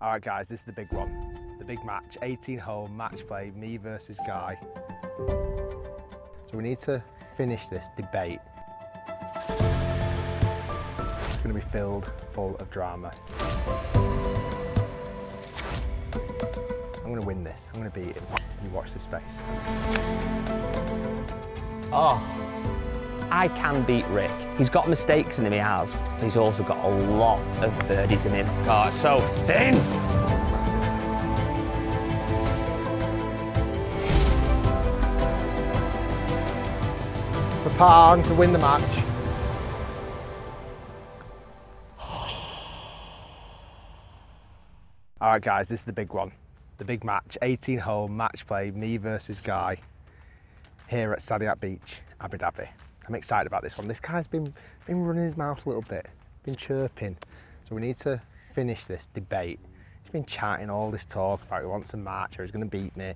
All right, guys, this is the big one. The big match, 18-hole match play, me versus Guy. So we need to finish this debate. It's going to be filled full of drama. I'm going to win this. I'm going to beat him. You watch this space. Oh, I can beat Rick. He's got mistakes in him, he has. But he's also got a lot of birdies in him. Oh, it's so thin. For par and to win the match. All right, guys, this is the big one. The big match, 18-hole match play, me versus Guy, here at Seventeenth Beach, Abu Dhabi. I'm excited about this one. This guy's been running his mouth a little bit, been chirping. So we need to finish this debate. He's been chatting all this talk about he wants a match or he's going to beat me.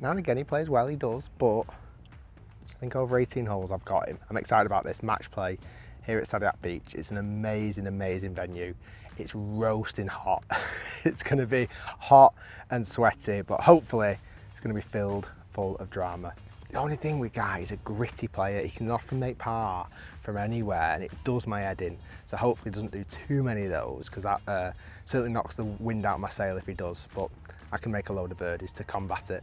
Now and again he plays well, he does, but I think over 18 holes I've got him. I'm excited about this match play here at Seventeenth Beach. It's an amazing, amazing venue. It's roasting hot. It's going to be hot and sweaty, but hopefully it's going to be filled full of drama. The only thing with Guy is a gritty player. He can often make par from anywhere and it does my head in. So hopefully he doesn't do too many of those because that certainly knocks the wind out of my sail if he does, but I can make a load of birdies to combat it.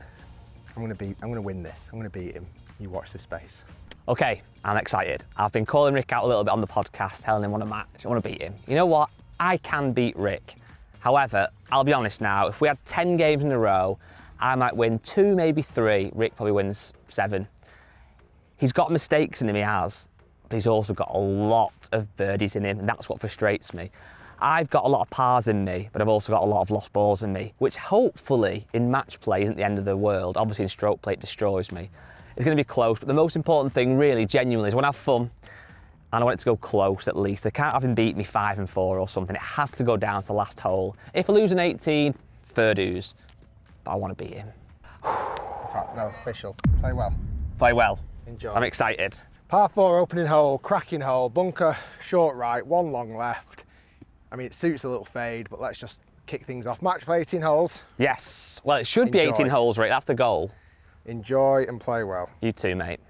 I'm going to win this. I'm going to beat him. You watch this space. Okay, I'm excited. I've been calling Rick out a little bit on the podcast, telling him I want a match, I want to beat him. You know what? I can beat Rick. However, I'll be honest now, if we had 10 games in a row, I might win 2, maybe 3. Rick probably wins 7. He's got mistakes in him, he has, but he's also got a lot of birdies in him, and that's what frustrates me. I've got a lot of pars in me, but I've also got a lot of lost balls in me, which hopefully in match play isn't the end of the world. Obviously in stroke play it destroys me. It's going to be close, but the most important thing really, genuinely, is I want to have fun. And I want it to go close at least. I can't have him beat me 5 and 4 or something. It has to go down to the last hole. If I lose an 18, fair dues. But I want to beat him. In fact, no, official. Play well. Play well. Enjoy. I'm excited. Par 4 opening hole, cracking hole, bunker short right, 1 long left. I mean, it suits a little fade, but let's just kick things off. Match play 18 holes. Yes. Well, it should be 18 holes, Rick. That's the goal. Enjoy and play well. You too, mate.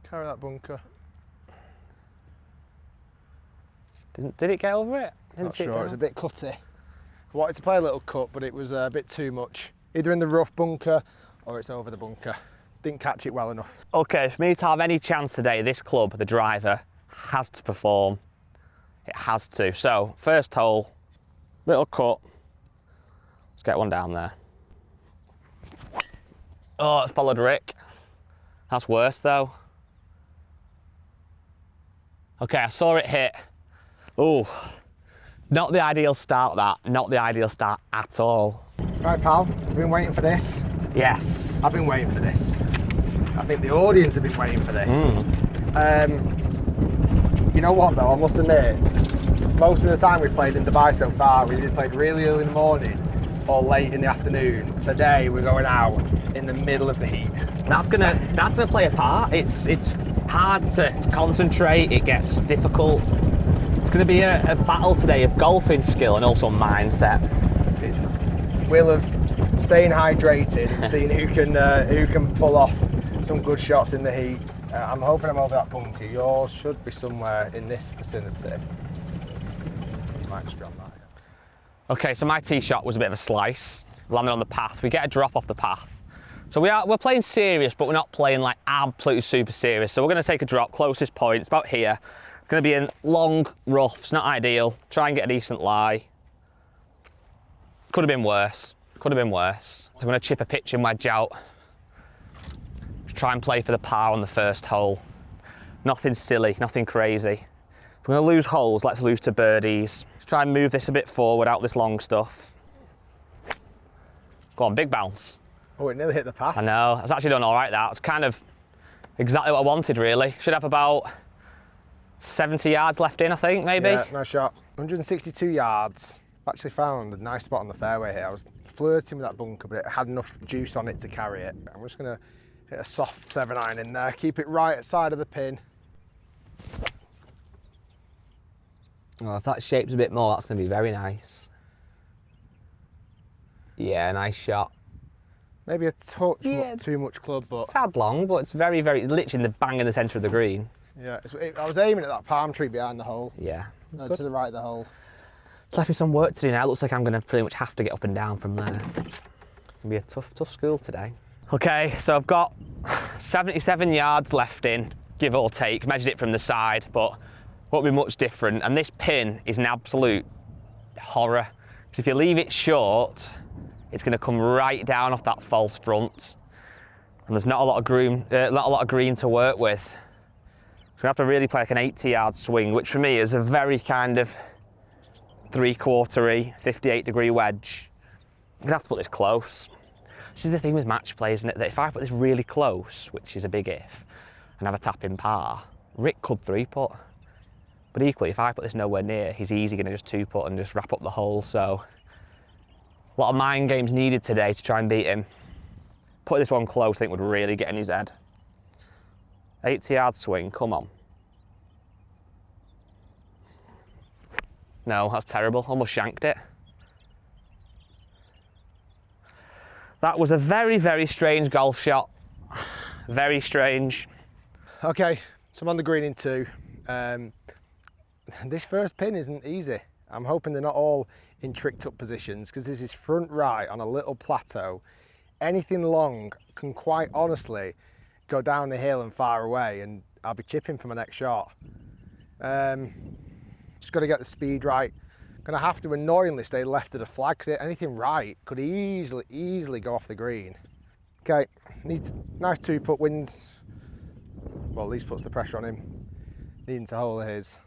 Carry that bunker. Did it get over it? Not sure, it was a bit cutty. I wanted to play a little cut, but it was a bit too much. Either in the rough bunker or it's over the bunker. Didn't catch it well enough. Okay, for me to have any chance today, this club, the driver, has to perform. It has to. So, first hole, little cut. Let's get one down there. Oh, it's followed Rick. That's worse though. Okay, I saw it hit. Oh, not the ideal start that. Not the ideal start at all. Right, pal, you've been waiting for this. Yes. I've been waiting for this. I think the audience have been waiting for this. You know what though, I must admit, most of the time we've played in Dubai so far, we've either played really early in the morning or late in the afternoon. Today we're going out in the middle of the heat. That's gonna play a part. It's hard to concentrate, it gets difficult. It's gonna be a battle today of golfing skill and also mindset. It's will of staying hydrated and seeing who can pull off some good shots in the heat. I'm hoping I'm over that bunker. Yours should be somewhere in this vicinity. Might just be on that. Okay, so my tee shot was a bit of a slice, landed on the path. We get a drop off the path. So we're playing serious, but we're not playing like absolutely super serious. So we're gonna take a drop, closest point, it's about here. It's gonna be in long rough, it's not ideal. Try and get a decent lie. Could have been worse, could have been worse. So I'm gonna chip a pitch and wedge out. Just try and play for the par on the first hole. Nothing silly, nothing crazy. If we're gonna lose holes, let's lose to birdies. Let's try and move this a bit forward out this long stuff. Go on, big bounce. Oh, it nearly hit the path. I know, it's actually done all right that. It's kind of exactly what I wanted really. Should have about 70 yards left in, I think, maybe. Yeah, nice shot. 162 yards. I've actually found a nice spot on the fairway here. I was flirting with that bunker, but it had enough juice on it to carry it. I'm just gonna hit a soft 7-iron in there, keep it right at side of the pin. Oh, if that shapes a bit more, that's going to be very nice. Yeah, nice shot. Maybe a touch too much club, but... Sad long, but it's very, very, literally in the bang in the centre of the green. Yeah, I was aiming at that palm tree behind the hole. Yeah. No, to the right of the hole. It's left me some work to do now. It looks like I'm going to pretty much have to get up and down from there. It's going to be a tough school today. Okay, so I've got 77 yards left in, give or take. Measured it from the side, but won't be much different. And this pin is an absolute horror. Because if you leave it short, it's going to come right down off that false front. And there's not a lot of green to work with. So I have to really play like an 80-yard swing, which for me is a very kind of 3/4-y, 58-degree wedge. I'm going to have to put this close. This is the thing with match play, isn't it? That if I put this really close, which is a big if, and have a tap in par, Rick could 3-putt. But equally, if I put this nowhere near, he's easy going to just 2-putt and just wrap up the hole. So a lot of mind games needed today to try and beat him. Put this one close, I think would really get in his head. 80-yard swing, come on. No, that's terrible, almost shanked it. That was a very, very strange golf shot. Very strange. Okay, so I'm on the green in 2. This first pin isn't easy. I'm hoping they're not all in tricked up positions because this is front right on a little plateau. Anything long can quite honestly go down the hill and far away, and I'll be chipping for my next shot. Just got to get the speed right. Gonna have to annoyingly stay left of the flag because anything right could easily go off the green. Okay, needs nice 2-putt wins. Well, at least puts the pressure on him. Needing to hole his.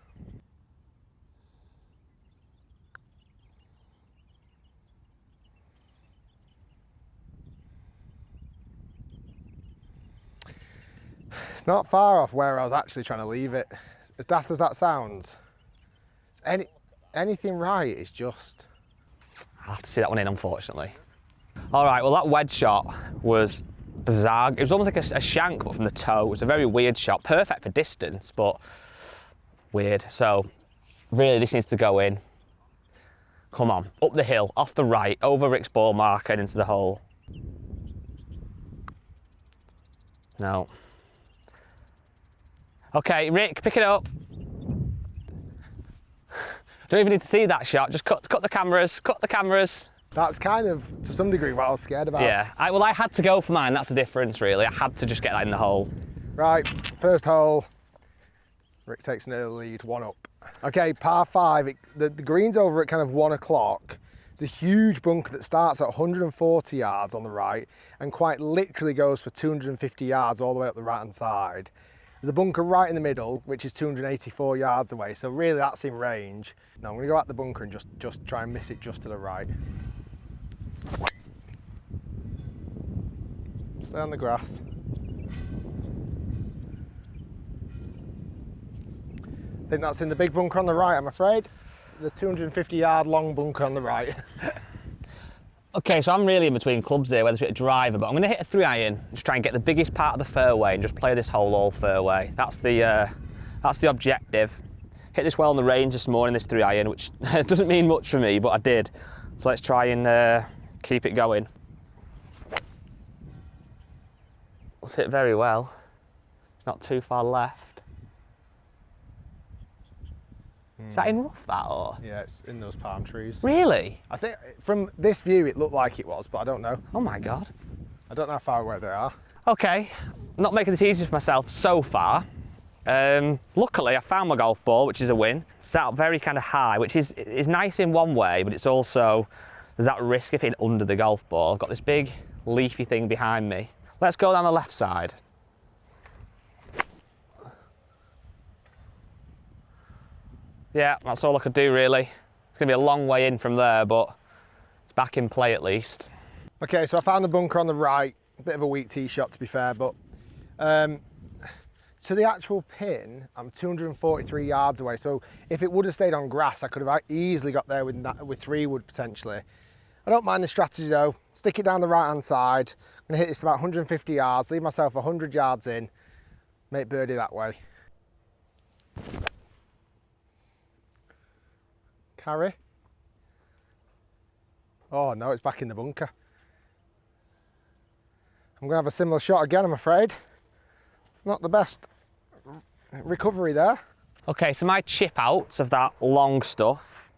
It's not far off where I was actually trying to leave it. As daft as that sounds, anything right is just... I have to see that one in, unfortunately. All right, well, that wedge shot was bizarre. It was almost like a shank, but from the toe. It was a very weird shot. Perfect for distance, but weird. So, really, this needs to go in. Come on, up the hill, off the right, over Rick's ball marker and into the hole. No. Okay, Rick, pick it up. Don't even need to see that shot, just cut the cameras. That's kind of, to some degree, what I was scared about. Yeah, I had to go for mine, that's the difference really. I had to just get that in the hole. Right, first hole. Rick takes an early lead, 1 up. Okay, par 5, the green's over at kind of 1 o'clock. It's a huge bunker that starts at 140 yards on the right and quite literally goes for 250 yards all the way up the right-hand side. There's a bunker right in the middle, which is 284 yards away, so really that's in range. Now I'm going to go at the bunker and just try and miss it just to the right. Stay on the grass. I think that's in the big bunker on the right, I'm afraid. The 250 yard long bunker on the right. Okay, so I'm really in between clubs here, whether to hit a driver, but I'm going to hit a 3-iron, just try and get the biggest part of the fairway and just play this hole all fairway. That's the objective. Hit this well on the range this morning, this 3-iron, which doesn't mean much for me, but I did. So let's try and keep it going. It's hit very well. It's not too far left. Is that in rough, that, or? Yeah, it's in those palm trees. Really? I think from this view it looked like it was, but I don't know. Oh my God. I don't know how far away they are. Okay, not making this easy for myself so far. Luckily, I found my golf ball, which is a win. Sat up very kind of high, which is nice in one way, but it's also, there's that risk of hitting under the golf ball. I've got this big leafy thing behind me. Let's go down the left side. Yeah, that's all I could do really. It's gonna be a long way in from there, but it's back in play at least. Okay, so I found the bunker on the right. A bit of a weak tee shot to be fair, but to the actual pin, I'm 243 yards away. So if it would have stayed on grass, I could have easily got there with 3 wood potentially. I don't mind the strategy though. Stick it down the right-hand side. I'm gonna hit this about 150 yards, leave myself 100 yards in, make birdie that way. Carry. Oh no, it's back in the bunker. I'm going to have a similar shot again, I'm afraid. Not the best recovery there. Okay, so my chip out of that long stuff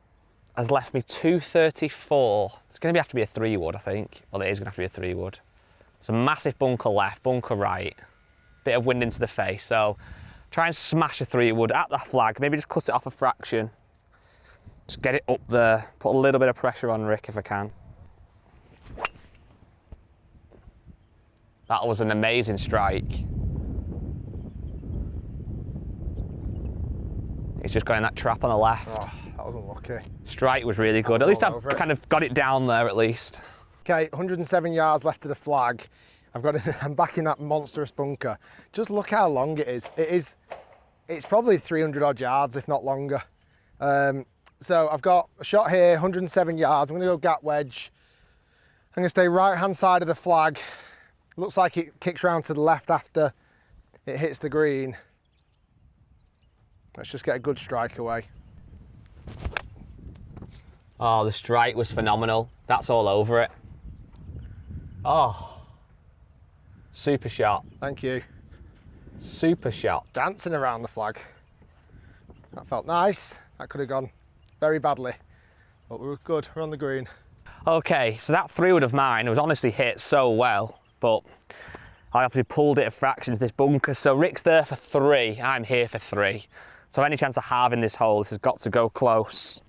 has left me 234. It's going to have to be a 3-wood, I think. Well, it is going to have to be a 3-wood. So massive bunker left, bunker right. Bit of wind into the face. So try and smash a 3-wood at the flag. Maybe just cut it off a fraction. Just get it up there. Put a little bit of pressure on Rick if I can. That was an amazing strike. He's just got in that trap on the left. Oh, that was unlucky. Strike was really good. At least I've kind of got it down there at least. Okay, 107 yards left to the flag. I'm back in that monstrous bunker. Just look how long it is. It's probably 300 odd yards, if not longer. So I've got a shot here, 107 yards. I'm gonna go gap wedge. I'm gonna stay right hand side of the flag. Looks like it kicks round to the left after it hits the green. Let's just get a good strike away. Oh, the strike was phenomenal. That's all over it. Oh, super shot. Thank you. Super shot. Dancing around the flag. That felt nice. That could have gone very badly, but we were good. We're on the green. Okay, so that 3-wood of mine was honestly hit so well, but I obviously pulled it a fraction to this bunker. So Rick's there for 3, I'm here for 3. So any chance of halving this hole, this has got to go close.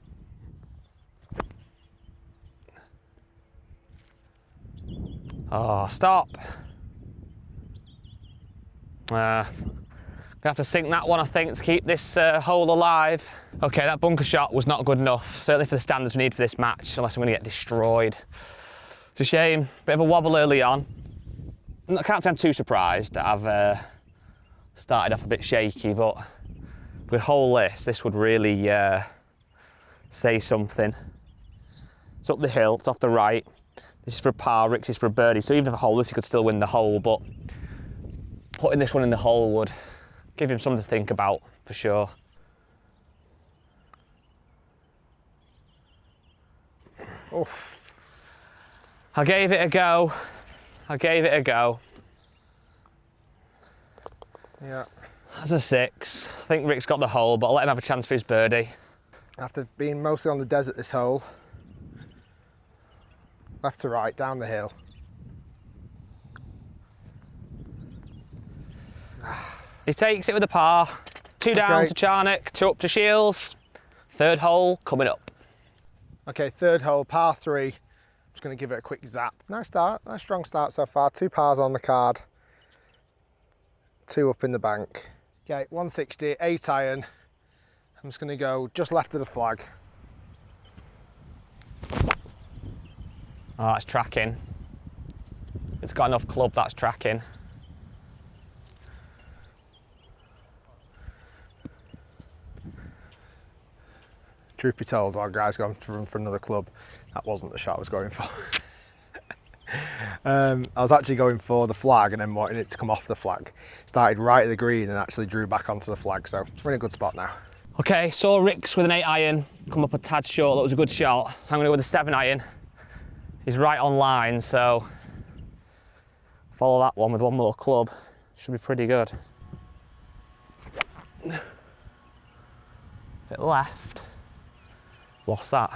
Oh, stop. Gonna have to sink that one, I think, to keep this hole alive. Okay, that bunker shot was not good enough, certainly for the standards we need for this match, unless I'm gonna get destroyed. It's a shame, bit of a wobble early on. I can't say I'm too surprised that I've started off a bit shaky, but if we'd hole this would really say something. It's up the hill, it's off the right. This is for a par, Rick's is for a birdie, so even if I hole this, he could still win the hole, but putting this one in the hole would give him something to think about, for sure. Oof. I gave it a go. I gave it a go. Yeah. That's a 6. I think Rick's got the hole, but I'll let him have a chance for his birdie. After being mostly on the desert this hole, left to right, down the hill. He takes it with a par. 2 down to Charnock, 2 up to Shiels. 3rd hole coming up. Okay, 3rd hole, par 3. Just going to give it a quick zap. Nice start, nice strong start so far. 2 pars on the card, 2 up in the bank. Okay, 160, 8 iron. I'm just going to go just left of the flag. Oh, that's tracking. It's got enough club, that's tracking. Truth be told, our guy's going to run for another club. That wasn't the shot I was going for. I was actually going for the flag and then wanting it to come off the flag. Started right at the green and actually drew back onto the flag, so we're in a good spot now. Okay, saw Rick's with an 8 iron, come up a tad short, that was a good shot. I'm gonna go with a 7 iron. He's right on line, so follow that one with one more club. Should be pretty good. Bit left. Lost that.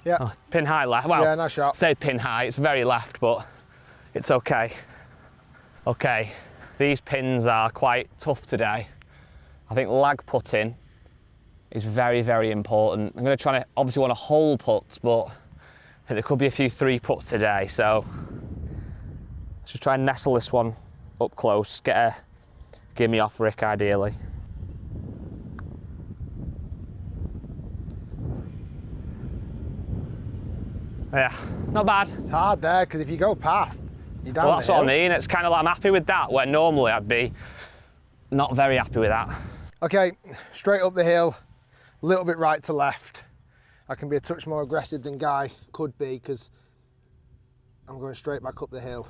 Yeah. Oh, pin high left. Well, yeah, nice shot. Say pin high, it's very left, but it's okay. Okay, these pins are quite tough today. I think lag putting is very, very important. I'm going to try to, obviously want a hole putt, but I think there could be a few 3 putts today, so let's just try and nestle this one up close, get a gimme off Rick ideally. Yeah, not bad. It's hard there, because if you go past, you're down Well, that's the what hill. I mean. It's kind of like I'm happy with that, where normally I'd be not very happy with that. Okay, straight up the hill, a little bit right to left. I can be a touch more aggressive than Guy could be, because I'm going straight back up the hill.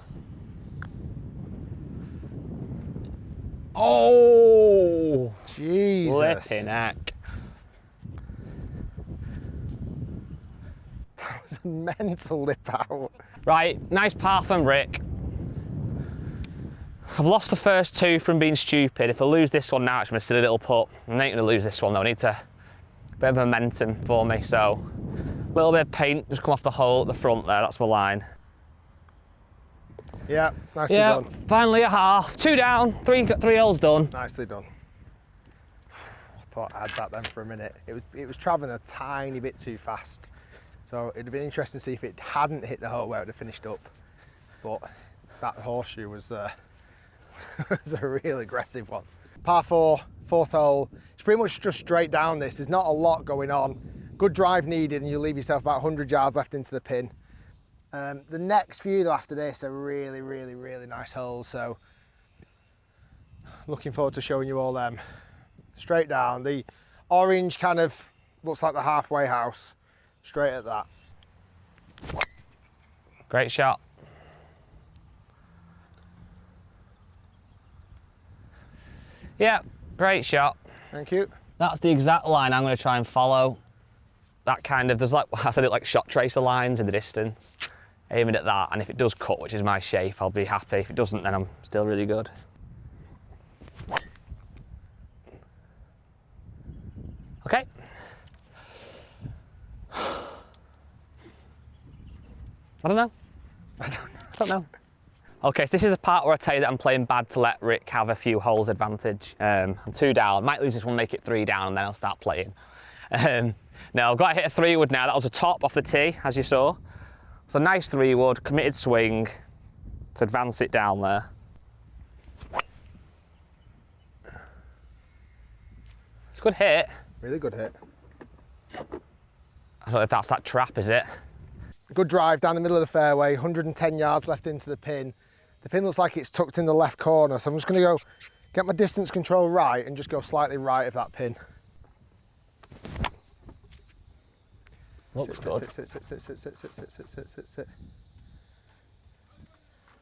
Oh! Jesus. Flipping heck. That was a mental lip out. Right, nice par from Rick. I've lost the first two from being stupid. If I lose this one now, it's going to be a silly little putt. I ain't going to lose this one though. I need a bit of momentum for me, so a little bit of paint just come off the hole at the front there. That's my line. Yeah, nicely done. Finally a half. 2 down, three holes done. Nicely done. I thought I had that then for a minute. It was travelling a tiny bit too fast. So it'd have been interesting to see if it hadn't hit the hole where it would have finished up. But that horseshoe was, was a real aggressive one. Par 4, 4th hole. It's pretty much just straight down this. There's not a lot going on. Good drive needed and you leave yourself about 100 yards left into the pin. The next few though after this are really, really, really nice holes. So looking forward to showing you all them. Straight down. The orange kind of looks like the halfway house. Straight at that. Great shot. Yeah, great shot. Thank you. That's the exact line I'm going to try and follow. That kind of, there's like, I said it like shot tracer lines in the distance. Aiming at that, and if it does cut, which is my shape, I'll be happy. If it doesn't, then I'm still really good. Okay. I don't know. I don't know. Okay, so this is the part where I tell you that I'm playing bad to let Rick have a few holes advantage. I'm 2 down. Might lose this one, make it 3 down, and then I'll start playing. Now I've got to hit a 3-wood now. That was a top off the tee, as you saw. So nice 3-wood, committed swing to advance it down there. It's a good hit. Really good hit. I don't know if that's that trap, is it? Good drive down the middle of the fairway, 110 yards left into the pin. The pin looks like it's tucked in the left corner, so I'm just going to go get my distance control right and just go slightly right of that pin. Looks good. Sit.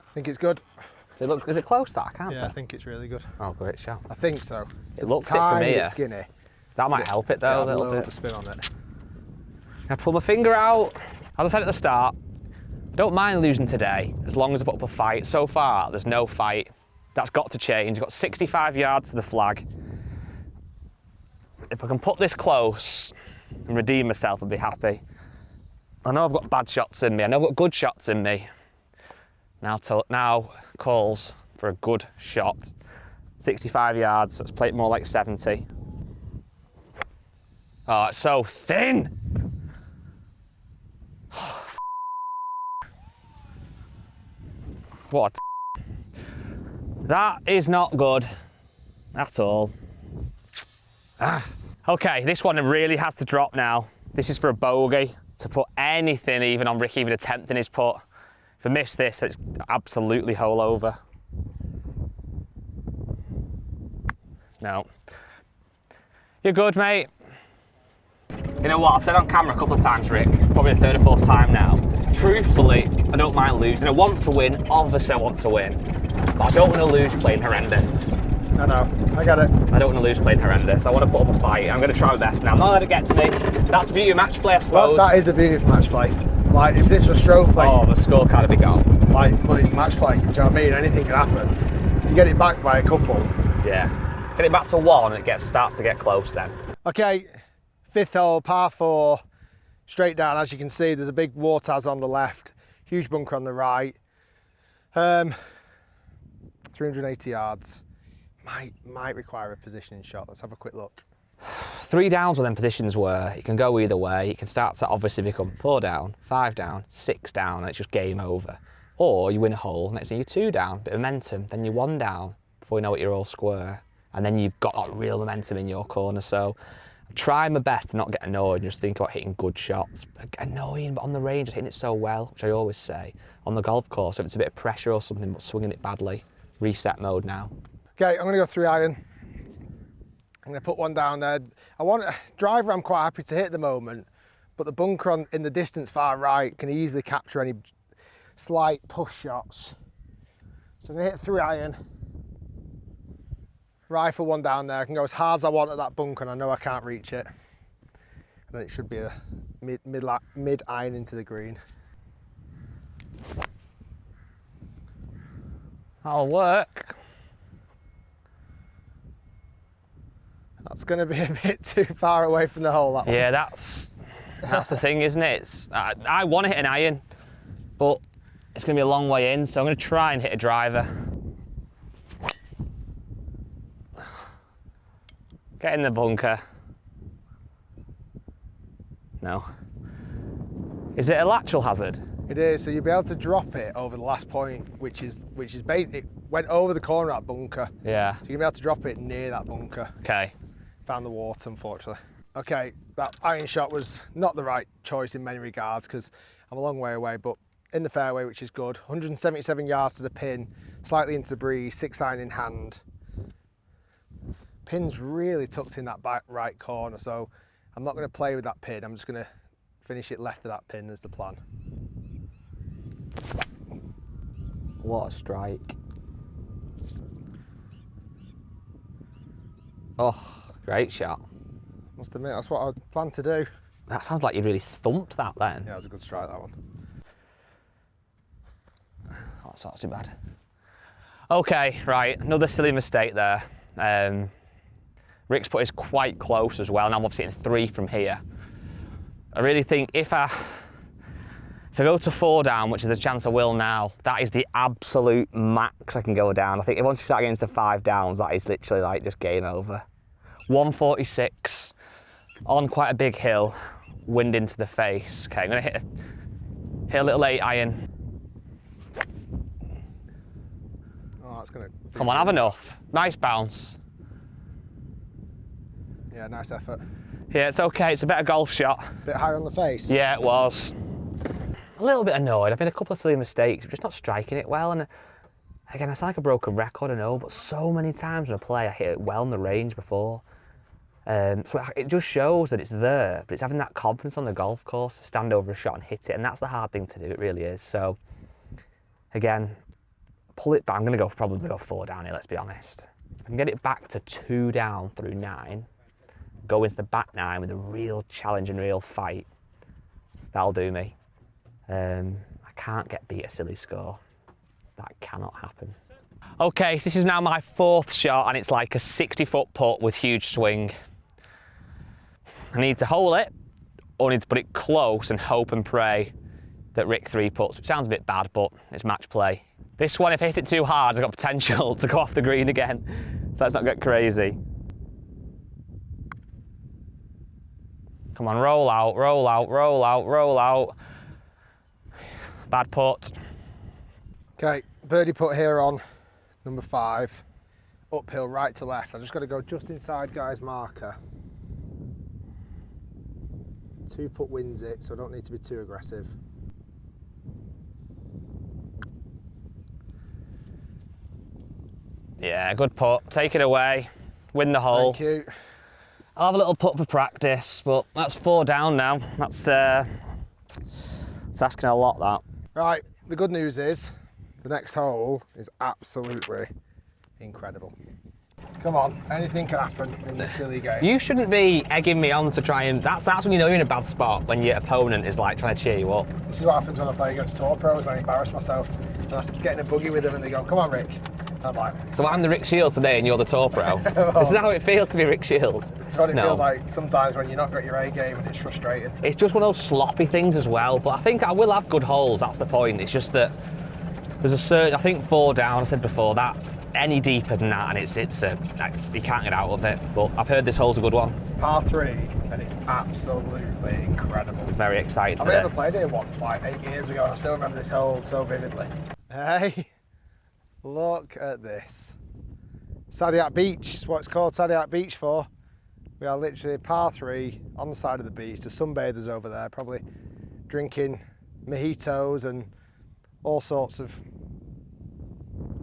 I think it's good. Is it close that? I can't Yeah, say. I think it's really good. Oh, great shot. I think so. It looks it from here. Skinny. That might help it though, a little bit. To spin on it. I have to pull my finger out. As I said at the start, I don't mind losing today as long as I put up a fight. So far, there's no fight. That's got to change. I've got 65 yards to the flag. If I can put this close and redeem myself, I'll be happy. I know I've got bad shots in me. I know I've got good shots in me. Now calls for a good shot. 65 yards, let's play it more like 70. Oh, it's so thin. What? That is not good at all. Okay, this one really has to drop now. This is for a bogey, to put anything even on Rick even attempting his putt. If I miss this, it's absolutely hole over. No. You're good, mate. You know what, I've said on camera a couple of times, Rick, probably the 3rd or 4th time now. Truthfully, I don't mind losing. I want to win, obviously I want to win. But I don't want to lose playing horrendous. I know, I get it. I don't want to lose playing horrendous. I want to put up a fight. I'm going to try my best now. I'm not letting it get to me. That's the beauty of match play, I suppose. Well, that is the beauty of match play. Like, if this was stroke play, oh, the scorecard would be gone. Like, but it's match play, do you know what I mean? Anything can happen. You get it back by a couple. Yeah. Get it back to 1 and it starts to get close then. Okay, 5th hole, par 4, straight down. As you can see, there's a big waterhouse on the left, huge bunker on the right. 380 yards. Might require a positioning shot. Let's have a quick look. 3 downs on them positions were, it can go either way. It can start to obviously become 4 down, 5 down, 6 down, and it's just game over. Or you win a hole, next thing you're 2 down, bit of momentum, then you're 1 down, before you know it, you're all square. And then you've got that real momentum in your corner. So I'm trying my best to not get annoyed and just think about hitting good shots. Annoying, but on the range, I'm hitting it so well, which I always say. On the golf course, if it's a bit of pressure or something, but swinging it badly. Reset mode now. Okay, I'm going to go 3 iron. I'm going to put one down there. I want a driver I'm quite happy to hit at the moment, but the bunker in the distance far right can easily capture any slight push shots. So I'm going to hit 3 iron. Rifle one down there. I can go as hard as I want at that bunker and I know I can't reach it. And then it should be a mid iron into the green. That'll work. That's going to be a bit too far away from the hole, that one. Yeah, that's the thing, isn't it? I want to hit an iron, but it's going to be a long way in, so I'm going to try and hit a driver. Get in the bunker. No. Is it a lateral hazard? It is, so you'll be able to drop it over the last point, which is it went over the corner of that bunker. Yeah. So you'll be able to drop it near that bunker. Okay. Found the water, unfortunately. Okay, that iron shot was not the right choice in many regards because I'm a long way away, but in the fairway, which is good. 177 yards to the pin, slightly into the breeze, 6 iron in hand. Pin's really tucked in that back right corner, so I'm not going to play with that pin. I'm just going to finish it left of that pin as the plan. What a strike. Oh, great shot. Must admit, that's what I planned to do. That sounds like you really thumped that then. Yeah, it was a good strike, that one. Oh, that's not too bad. Okay, right, another silly mistake there. Rick's putt is quite close as well, and I'm obviously hitting 3 from here. I really think if I go to 4 down, which is a chance I will now, that is the absolute max I can go down. I think once you start getting to 5 downs, that is literally like just game over. 146 on quite a big hill, wind into the face. Okay, I'm gonna hit a little 8 iron. Oh, that's gonna. Come on, have enough. Nice bounce. Yeah, nice effort. Yeah, it's okay. It's a better golf shot. Bit higher on the face. Yeah, it was. A little bit annoyed. I've made a couple of silly mistakes. I'm just not striking it well. And again, I sound like a broken record, I know, but so many times when I play, I hit it well in the range before. So it just shows that it's there, but it's having that confidence on the golf course to stand over a shot and hit it. And that's the hard thing to do. It really is. So again, pull it back. I'm going to probably go 4 down here, let's be honest. If I can get it back to 2 down through 9, go into the back 9 with a real challenge and real fight, that'll do me. I can't get beat a silly score. That cannot happen. Okay, so this is now my 4th shot and it's like a 60-foot putt with huge swing. I need to hole it, or I need to put it close and hope and pray that Rick 3 puts, which sounds a bit bad, but it's match play. This one, if I hit it too hard, I've got potential to go off the green again, so let's not get crazy. Come on, roll out, roll out, roll out, roll out. Bad putt. Okay, birdie putt here on number 5. Uphill, right to left. I just got to go just inside Guy's marker. 2 putt wins it, so I don't need to be too aggressive. Yeah, good putt. Take it away. Win the hole. Thank you. I'll have a little putt for practice, but that's 4 down now. That's asking a lot, that. Right, the good news is the next hole is absolutely incredible. Come on, anything can happen in this silly game. You shouldn't be egging me on to try and... That's when you know you're in a bad spot, when your opponent is like trying to cheer you up. This is what happens when I play against tour pros and I embarrass myself. And I get in a buggy with them and they go, come on, Rick. And I'm like... So I'm the Rick Shiels today and you're the tour pro. This is how it feels to be Rick Shiels. It's what it feels like sometimes when you're not got your A game and it's frustrating. It's just one of those sloppy things as well, but I think I will have good holes, that's the point. It's just that there's a certain... I think 4 down, I said before, that any deeper than that and it's you can't get out of it. But I've heard this hole's a good one. It's par 3 and it's absolutely incredible. Very excited for I've this. never played here once, like 8 years ago, and I still remember this hole so vividly. Hey, look at this. Sadiat Beach is what it's called Sadiat Beach for. We are literally par 3 on the side of the beach. There's sunbathers over there, probably drinking mojitos and all sorts of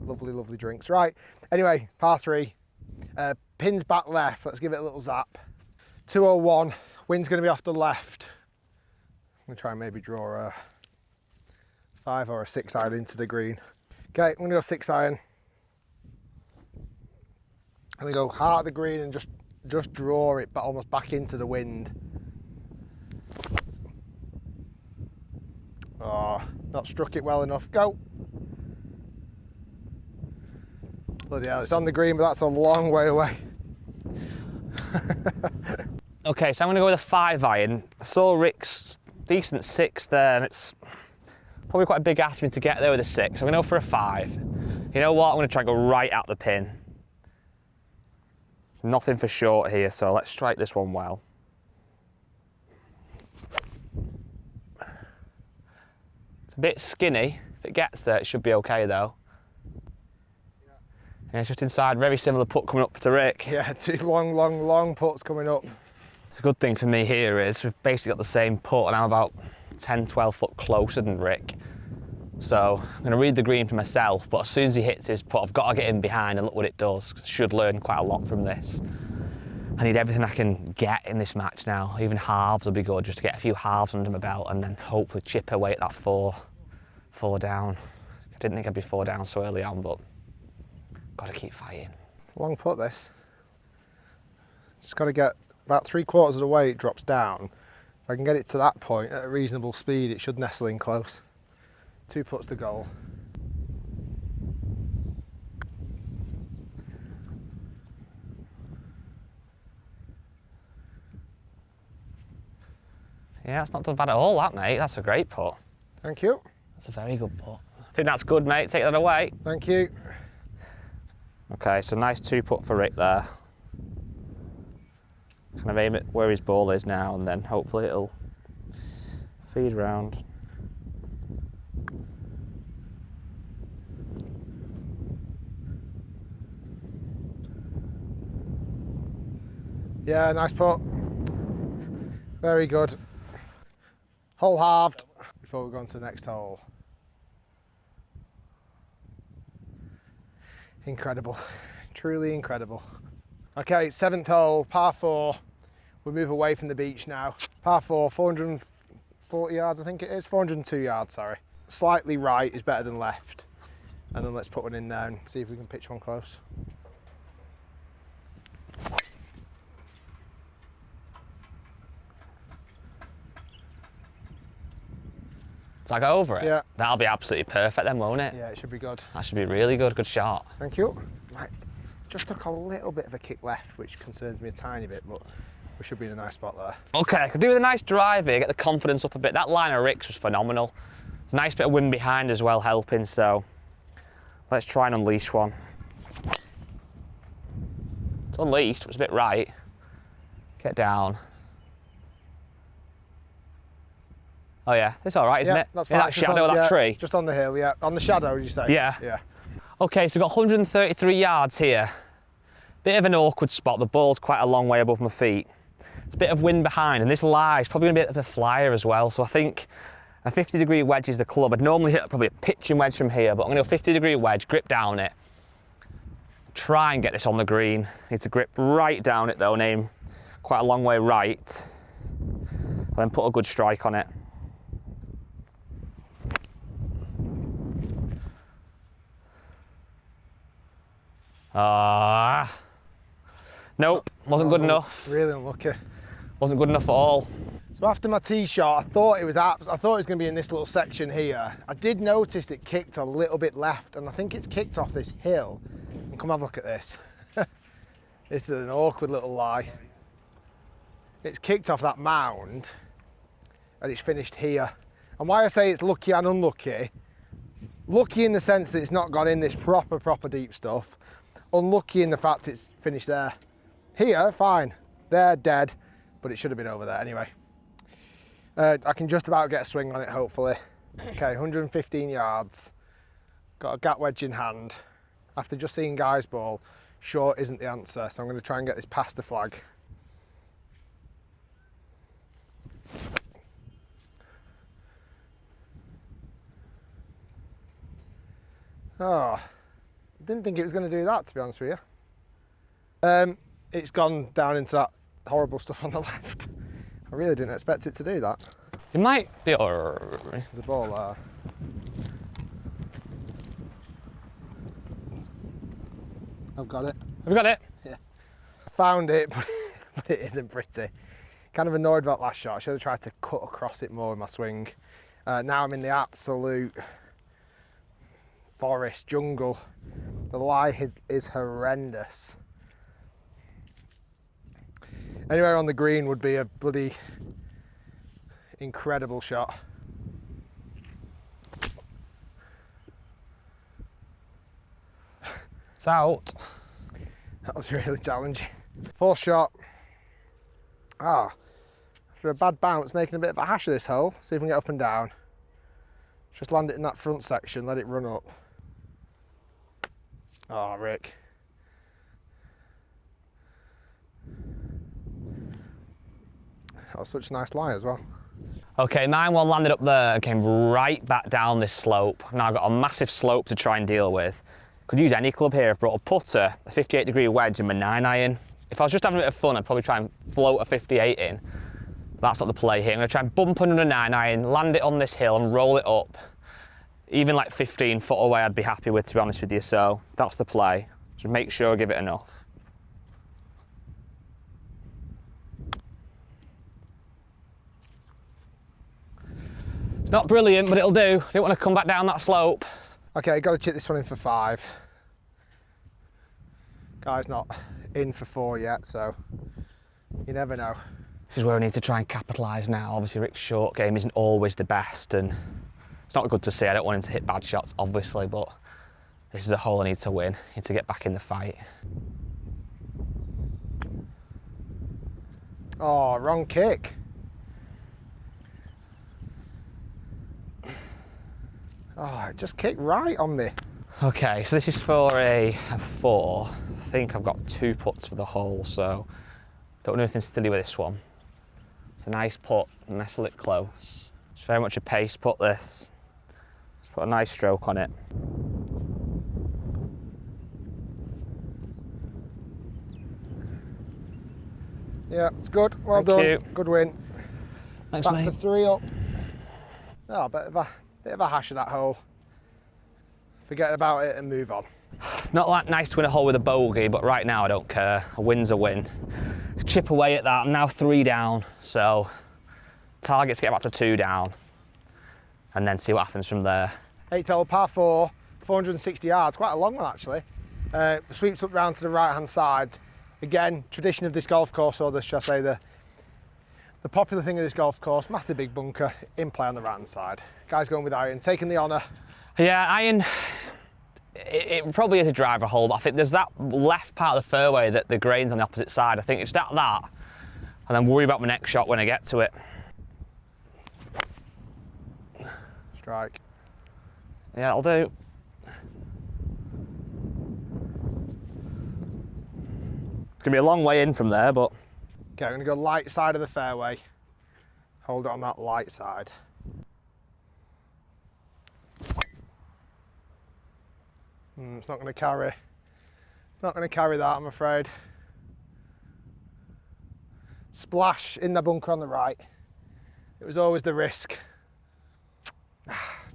lovely, lovely drinks. Right, anyway, par 3. Pins back left, let's give it a little zap. 201, wind's going to be off the left. I'm going to try and maybe draw a 5 or a 6 iron into the green. Okay, I'm going to go 6 iron. I'm going to go heart of the green and just draw it but almost back into the wind. Oh, not struck it well enough. Go. Bloody hell, it's on the green, but that's a long way away. Okay, so I'm going to go with a 5 iron. I saw Rick's decent 6 there, and it's probably quite a big ask for me to get there with a 6. I'm going to go for a 5. You know what? I'm going to try and go right at the pin. Nothing for short here, so let's strike this one well. It's a bit skinny. If it gets there, it should be okay though. Yeah, it's just inside, very similar putt coming up to Rick. Yeah, 2 long putts coming up. It's a good thing for me here is we've basically got the same putt and I'm about 10, 12 foot closer than Rick. So I'm going to read the green for myself, but as soon as he hits his putt, I've got to get in behind and look what it does. Should learn quite a lot from this. I need everything I can get in this match now. Even halves will be good, just to get a few halves under my belt and then hopefully chip away at that 4 down. I didn't think I'd be 4 down so early on, but got to keep fighting. Long putt this. Just got to get about 3/4 of the way it drops down. If I can get it to that point at a reasonable speed, it should nestle in close. 2 putts to goal. Yeah, it's not done bad at all, that, mate. That's a great putt. Thank you. That's a very good putt. I think that's good, mate. Take that away. Thank you. Okay, so nice 2 putt for Rick there. Kind of aim it where his ball is now, and then hopefully it'll feed round. Yeah, nice putt. Very good. Hole halved before we go on to the next hole. Incredible, truly incredible. Okay, 7th hole, par 4. We move away from the beach now. Par 4, 440 yards, I think it is. 402 yards, sorry. Slightly right is better than left. And then let's put one in there and see if we can pitch one close. Does that go over it? Yeah. That'll be absolutely perfect then, won't it? Yeah, it should be good. That should be really good. Good shot. Thank you. Right. Just took a little bit of a kick left, which concerns me a tiny bit, but we should be in a nice spot there. Okay, I could do with a nice drive here, get the confidence up a bit. That line of Rick's was phenomenal. There's a nice bit of wind behind as well helping, so let's try and unleash one. It's unleashed, it's a bit right. Get down. Oh yeah, it's all right, isn't it? That's in fine. that shadow of that tree. Just on the hill, yeah. On the shadow, did you say? Yeah. Yeah. Okay, so we've got 133 yards here. Bit of an awkward spot. The ball's quite a long way above my feet. There's a bit of wind behind, and this lie is probably going to be a bit of a flyer as well. So I think a 50-degree wedge is the club. I'd normally hit probably a pitching wedge from here, but I'm going to go 50-degree wedge, grip down it. Try and get this on the green. Need to grip right down it though, and aim quite a long way right. And then put a good strike on it. Nope, wasn't good enough. Really unlucky. Wasn't good enough at all. So after my tee shot, I thought it was going to be in this little section here. I did notice it kicked a little bit left, and I think it's kicked off this hill. And come have a look at this. This is an awkward little lie. It's kicked off that mound, and it's finished here. And why I say it's lucky and unlucky, lucky in the sense that it's not gone in this proper deep stuff. Unlucky in the fact it's finished there. Here, fine. There, dead. But it should have been over there anyway. I can just about get a swing on it, hopefully. Okay, 115 yards. Got a gap wedge in hand. After just seeing Guy's ball, short isn't the answer. So I'm going to try and get this past the flag. Oh. Didn't think it was going to do that, to be honest with you. It's gone down into that horrible stuff on the left. I really didn't expect it to do that. It might be. There's a ball there. I've got it. Have you got it? Yeah. I found it, but it isn't pretty. Kind of annoyed about last shot. I should have tried to cut across it more with my swing. Now I'm in the absolute forest jungle. The lie is horrendous. Anywhere on the green would be a bloody incredible shot. It's out. That was really challenging. Fourth shot. After a bad bounce, making a bit of a hash of this hole. See if we can get up and down. Just land it in that front section, let it run up. Oh, Rick. That was such a nice lie as well. Okay, mine one landed up there and came right back down this slope. Now I've got a massive slope to try and deal with. Could use any club here. I've brought a putter, a 58-degree wedge and my 9-iron. If I was just having a bit of fun, I'd probably try and float a 58 in. That's not the play here. I'm going to try and bump under a 9-iron, land it on this hill and roll it up. Even like 15 foot away I'd be happy with, to be honest with you. So that's the play. Just make sure I give it enough. It's not brilliant, but it'll do. I don't want to come back down that slope. Okay, got to chip this one in for 5. Guy's not in for 4 yet, so you never know. This is where I need to try and capitalise now. Obviously Rick's short game isn't always the best and it's not good to see. I don't want him to hit bad shots, obviously, but this is a hole I need to win. I need to get back in the fight. Oh, wrong kick. Oh, it just kicked right on me. Okay, so this is for a 4. I think I've got 2 putts for the hole, so don't do anything silly with this one. It's a nice putt, nestle it close. It's very much a pace putt, this. Just put a nice stroke on it. Yeah, it's good. Well Thank done. you. Good win. Thanks, Back to mate. 3 up. Oh, bit of a hash of that hole. Forget about it and move on. It's not like nice to win a hole with a bogey, but right now I don't care. A win's a win. Let's chip away at that. I'm now 3 down, so target's get back to 2 down, and then see what happens from there. 8th hole, par 4, 460 yards. Quite a long one actually. Sweeps up round to the right hand side. Again, tradition of this golf course, or the, shall I say, the popular thing of this golf course, massive big bunker in play on the right hand side. Guy's going with iron, taking the honour. Yeah, iron, it probably is a driver hole, but I think there's that left part of the fairway that the grain's on the opposite side. I think it's that, and then worry about my next shot when I get to it. Strike. Yeah, that'll do. It's gonna be a long way in from there, but Okay, I'm going to go light side of the fairway. Hold it on that light side. It's not going to carry. It's not going to carry that, I'm afraid. Splash in the bunker on the right. It was always the risk.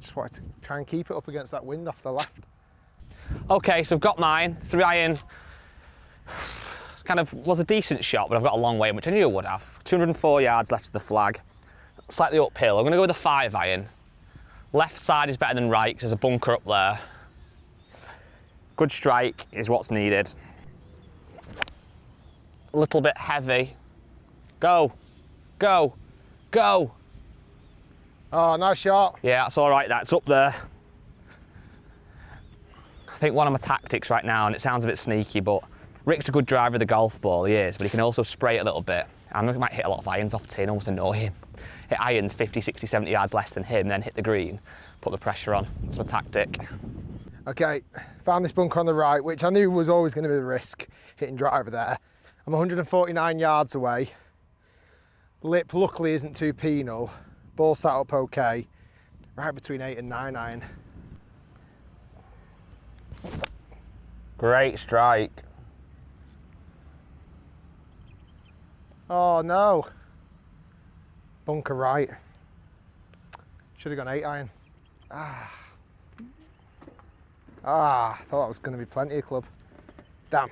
Just wanted to try and keep it up against that wind off the left. okay, so I've got mine, 3-iron. Kind of was a decent shot, but I've got a long way in, which I knew I would have. 204 yards left to the flag. Slightly uphill. I'm going to go with a 5-iron. Left side is better than right because there's a bunker up there. Good strike is what's needed. A little bit heavy. Go, go, go. Oh, nice shot. Yeah, that's all right, that's up there. I think one of my tactics right now, and it sounds a bit sneaky, but Rick's a good driver of the golf ball, he is, but he can also spray it a little bit. I might hit a lot of irons off tee and almost annoy him. Hit irons 50, 60, 70 yards less than him, then hit the green, put the pressure on. That's my tactic. Okay, found this bunker on the right, which I knew was always going to be the risk, hitting driver there. I'm 149 yards away. Lip luckily isn't too penal. Ball sat up okay. Right between 8 and 9-iron. Great strike. Oh no. Bunker right. Should have gone 8-iron. I thought that was going to be plenty of club. Damn.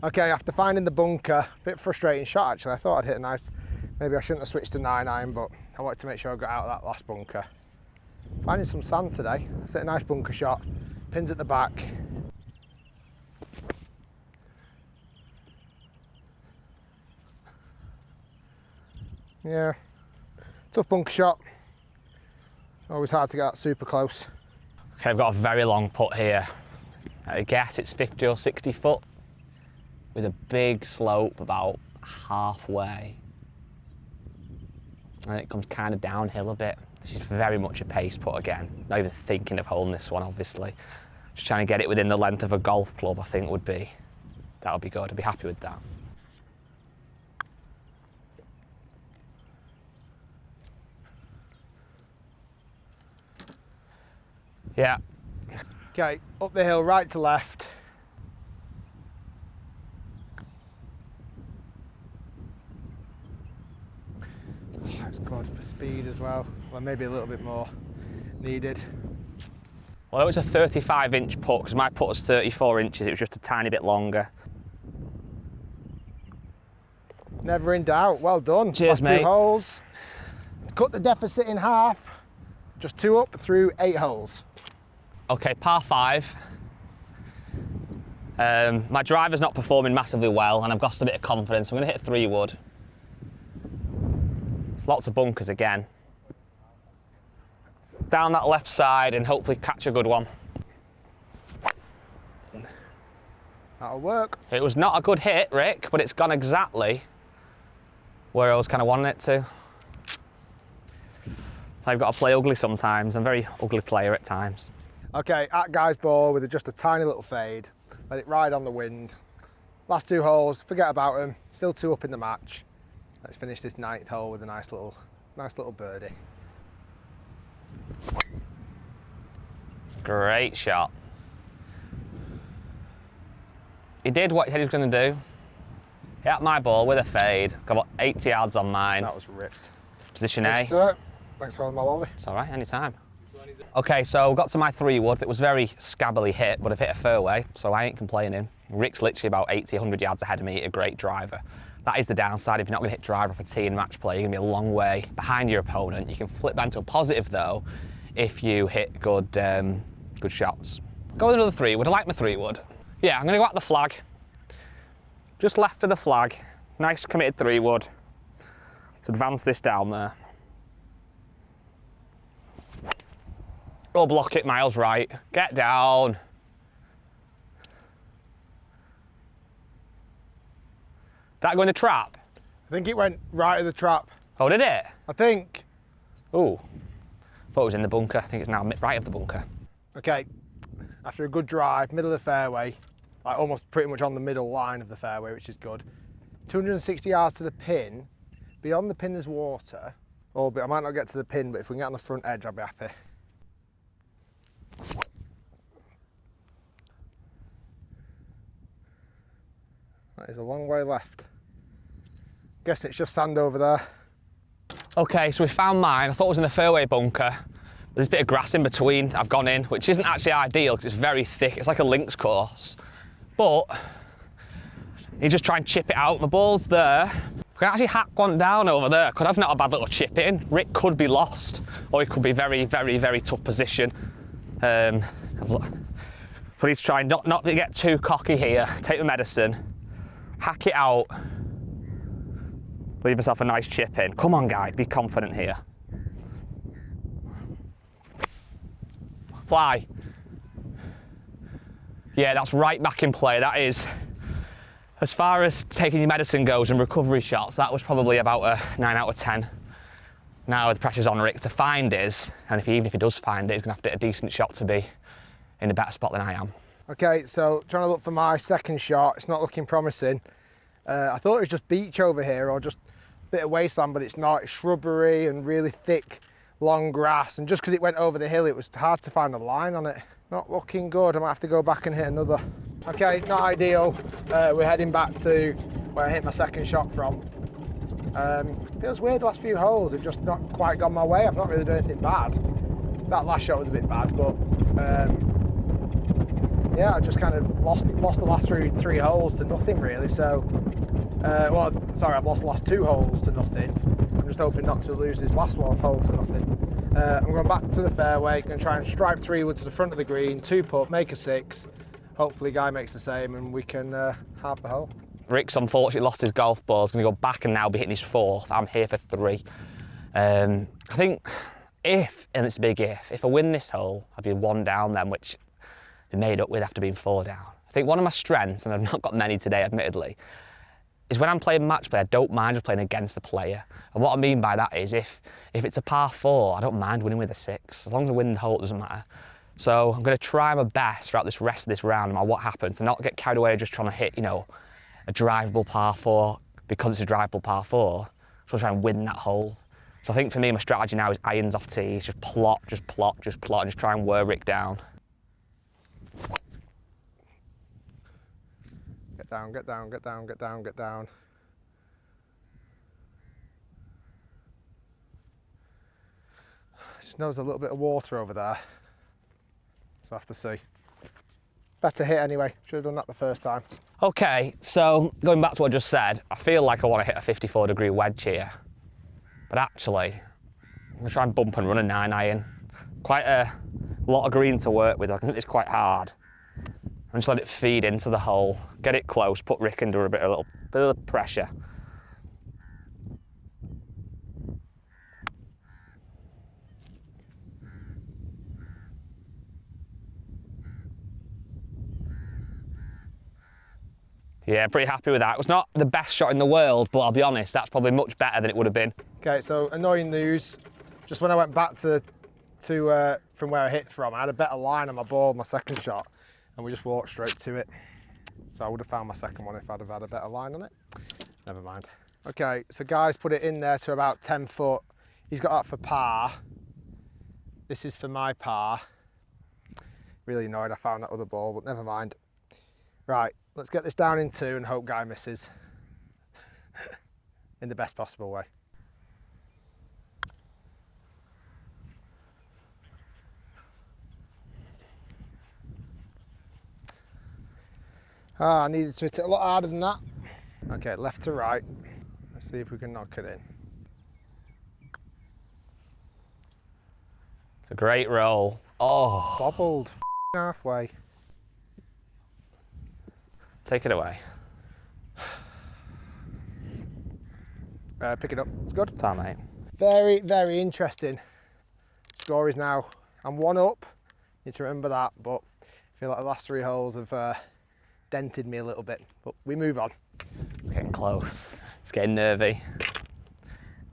Okay, after finding the bunker, a bit frustrating shot actually. I thought I'd hit a nice, maybe I shouldn't have switched to 9-iron, but I wanted to make sure I got out of that last bunker. Finding some sand today. Let's hit a nice bunker shot. Pins at the back. Yeah, tough bunker shot. Always hard to get that super close. Okay, I've got a very long putt here. I guess it's 50 or 60 foot with a big slope about halfway. And it comes kind of downhill a bit. This is very much a pace putt again. Not even thinking of holding this one, obviously. Just trying to get it within the length of a golf club, I think that would be good. I'd be happy with that. Yeah. Okay, up the hill, right to left. It's good for speed as well. Well, maybe a little bit more needed. Well, it was a 35-inch putt because my putt was 34 inches. It was just a tiny bit longer. Never in doubt. Well done. Cheers, Last mate. 2 holes. Cut the deficit in half. Just 2 up through 8 holes. Okay, par 5. My driver's not performing massively well and I've lost a bit of confidence. I'm going to hit a 3-wood. Lots of bunkers again. Down that left side and hopefully catch a good one. That'll work. It was not a good hit, Rick, but it's gone exactly where I was kind of wanting it to. I've got to play ugly sometimes. I'm a very ugly player at times. Okay, at Guy's ball with just a tiny little fade. Let it ride on the wind. Last 2 holes, forget about them. Still 2 up in the match. Let's finish this 9th hole with a nice little birdie. Great shot. He did what he said he was going to do. Hit my ball with a fade. Got about 80 yards on mine. That was ripped. Position A. Thanks, sir. Thanks for holding my lolly. It's all right, anytime. Okay, so got to my 3-wood. It was very scabbily hit, but I've hit a fairway, so I ain't complaining. Rick's literally about 80, 100 yards ahead of me, a great driver. That is the downside. If you're not going to hit driver off a tee in match play, you're going to be a long way behind your opponent. You can flip that into a positive, though, if you hit good shots. Go with another 3-wood. I like my 3-wood. Yeah, I'm going to go at the flag. Just left of the flag. Nice committed 3-wood. Let's advance this down there. Oh, block it, miles right. Get down. That go in the trap? I think it went right of the trap. Oh, did it? I think. Oh, thought it was in the bunker. I think it's now right of the bunker. Okay, after a good drive, middle of the fairway, like almost pretty much on the middle line of the fairway, which is good. 260 yards to the pin. Beyond the pin there's water. Oh, but I might not get to the pin, but if we can get on the front edge, I'll be happy. That is a long way left. Guess it's just sand over there. Okay, so we found mine. I thought it was in the fairway bunker. There's a bit of grass in between. I've gone in, which isn't actually ideal because it's very thick. It's like a links course. But you just try and chip it out. My ball's there. I can actually hack one down over there. Could have not a bad little chip in. Rick could be lost, or he could be very, very, very tough position. But he's trying not to get too cocky here. Take the medicine, hack it out, leave myself a nice chip in. Come on, Guy, be confident here. Fly. Yeah, that's right back in play. That is, as far as taking your medicine goes and recovery shots, that was probably about a 9 out of 10. Now the pressure's on Rick to find his, and even if he does find it, he's going to have to hit a decent shot to be in a better spot than I am. Okay, so trying to look for my second shot. It's not looking promising. I thought it was just beach over here or just a bit of wasteland, but it's not. It's shrubbery and really thick, long grass. And just because it went over the hill, it was hard to find a line on it. Not looking good. I might have to go back and hit another. Okay, not ideal. We're heading back to where I hit my second shot from. Feels weird, the last few holes have just not quite gone my way. I've not really done anything bad. That last shot was a bit bad, but yeah, I just kind of lost the last three holes to nothing really. So, well, sorry, I've lost the last 2 holes to nothing. I'm just hoping not to lose this last hole to nothing. I'm going back to the fairway, going to try and stripe 3 wood to the front of the green, 2 putt, make a 6. Hopefully Guy makes the same and we can halve the hole. Rick's unfortunately lost his golf ball. He's going to go back and now be hitting his 4th. I'm here for 3. I think if, and it's a big if I win this hole, I'll be 1 down then, which I made up with after being 4 down. I think one of my strengths, and I've not got many today admittedly, is when I'm playing match play, I don't mind just playing against the player. And what I mean by that is if it's a par 4, I don't mind winning with a 6. As long as I win the hole, it doesn't matter. So I'm going to try my best throughout this rest of this round, no matter what happens, and not get carried away just trying to hit, you know, a drivable par 4 because it's a drivable par 4. So I'll try and win that hole. So I think for me, my strategy now is irons off tee, just plot, and just try and wear Rick down. Get down, get down, get down, get down, get down. Just knows a little bit of water over there. So I have to see. Better hit anyway. Should have done that the first time. Okay, so going back to what I just said, I feel like I want to hit a 54-degree wedge here. But actually, I'm going to try and bump and run a 9-iron. Quite a lot of green to work with. I think it's quite hard. And just let it feed into the hole. Get it close, put Rick under a little bit of pressure. Yeah, pretty happy with that. It was not the best shot in the world, but I'll be honest, that's probably much better than it would have been. Okay, so annoying news. Just when I went back to from where I hit from, I had a better line on my ball, my second shot, and we just walked straight to it. So I would have found my second one if I'd have had a better line on it. Never mind. Okay, so Guy's put it in there to about 10 foot. He's got that for par. This is for my par. Really annoyed I found that other ball, but never mind. Right, let's get this down in 2 and hope Guy misses in the best possible way. I needed to hit it a lot harder than that. Okay, left to right. Let's see if we can knock it in. It's a great roll. Oh. Bobbled halfway. Take it away. Pick it up, it's good. Time, mate. Very, very interesting. Score is now, I'm 1 up. Need to remember that, but I feel like the last 3 holes have dented me a little bit, but we move on. It's getting close. It's getting nervy.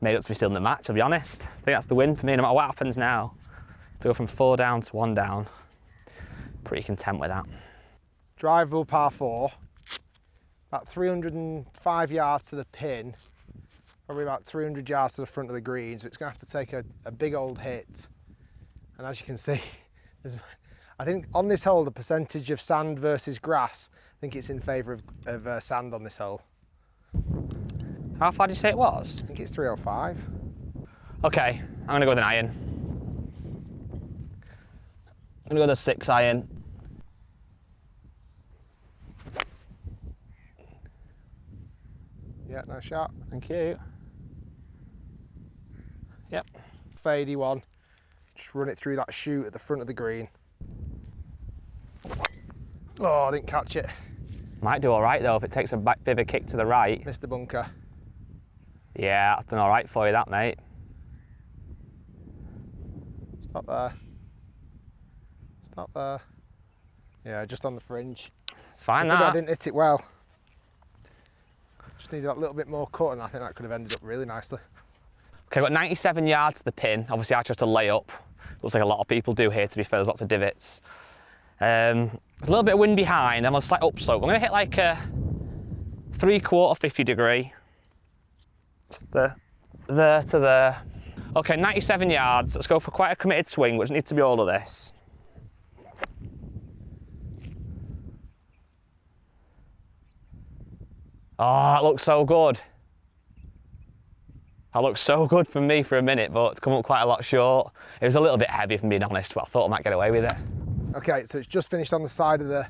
Made up to be still in the match, I'll be honest. I think that's the win for me, no matter what happens now. To go from 4 down to 1 down. Pretty content with that. Drivable par 4. About 305 yards to the pin. Probably about 300 yards to the front of the green, so it's going to have to take a big old hit. And as you can see, I think on this hole, the percentage of sand versus grass, I think it's in favour of sand on this hole. How far did you say it was? I think it's 305. Okay, I'm going to go with an iron. I'm going to go with a 6-iron. Yeah, nice shot. Thank you. Yep. Fadey one. Just run it through that chute at the front of the green. Oh, I didn't catch it. Might do all right though if it takes a bit of a kick to the right. Missed the bunker. Yeah, that's done all right for you, that mate. Stop there. Stop there. Yeah, just on the fringe. It's fine, I that. didn't hit it well. Just needed that little bit more cut, and I think that could have ended up really nicely. Okay, I've got 97 yards to the pin. Obviously, I chose to lay up. Looks like a lot of people do here, to be fair. There's lots of divots. There's a little bit of wind behind. I'm on a slight upslope. I'm going to hit like a 3/4 50 degree. Just there to there. Okay, 97 yards. Let's go for quite a committed swing, which needs to be all of this. Oh, that looks so good. That looks so good for me for a minute, but it's come up quite a lot short. It was a little bit heavy, if I'm being honest, but I thought I might get away with it. Okay, so it's just finished on the side of the...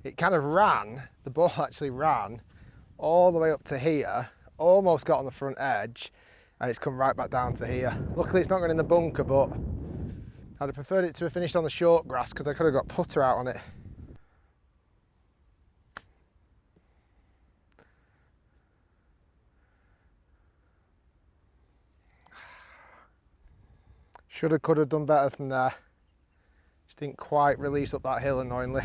It kind of ran, the ball actually ran all the way up to here, almost got on the front edge, and it's come right back down to here. Luckily it's not going in the bunker, but I'd have preferred it to have finished on the short grass because I could have got putter out on it. Should have, could have done better from there. Just didn't quite release up that hill, annoyingly.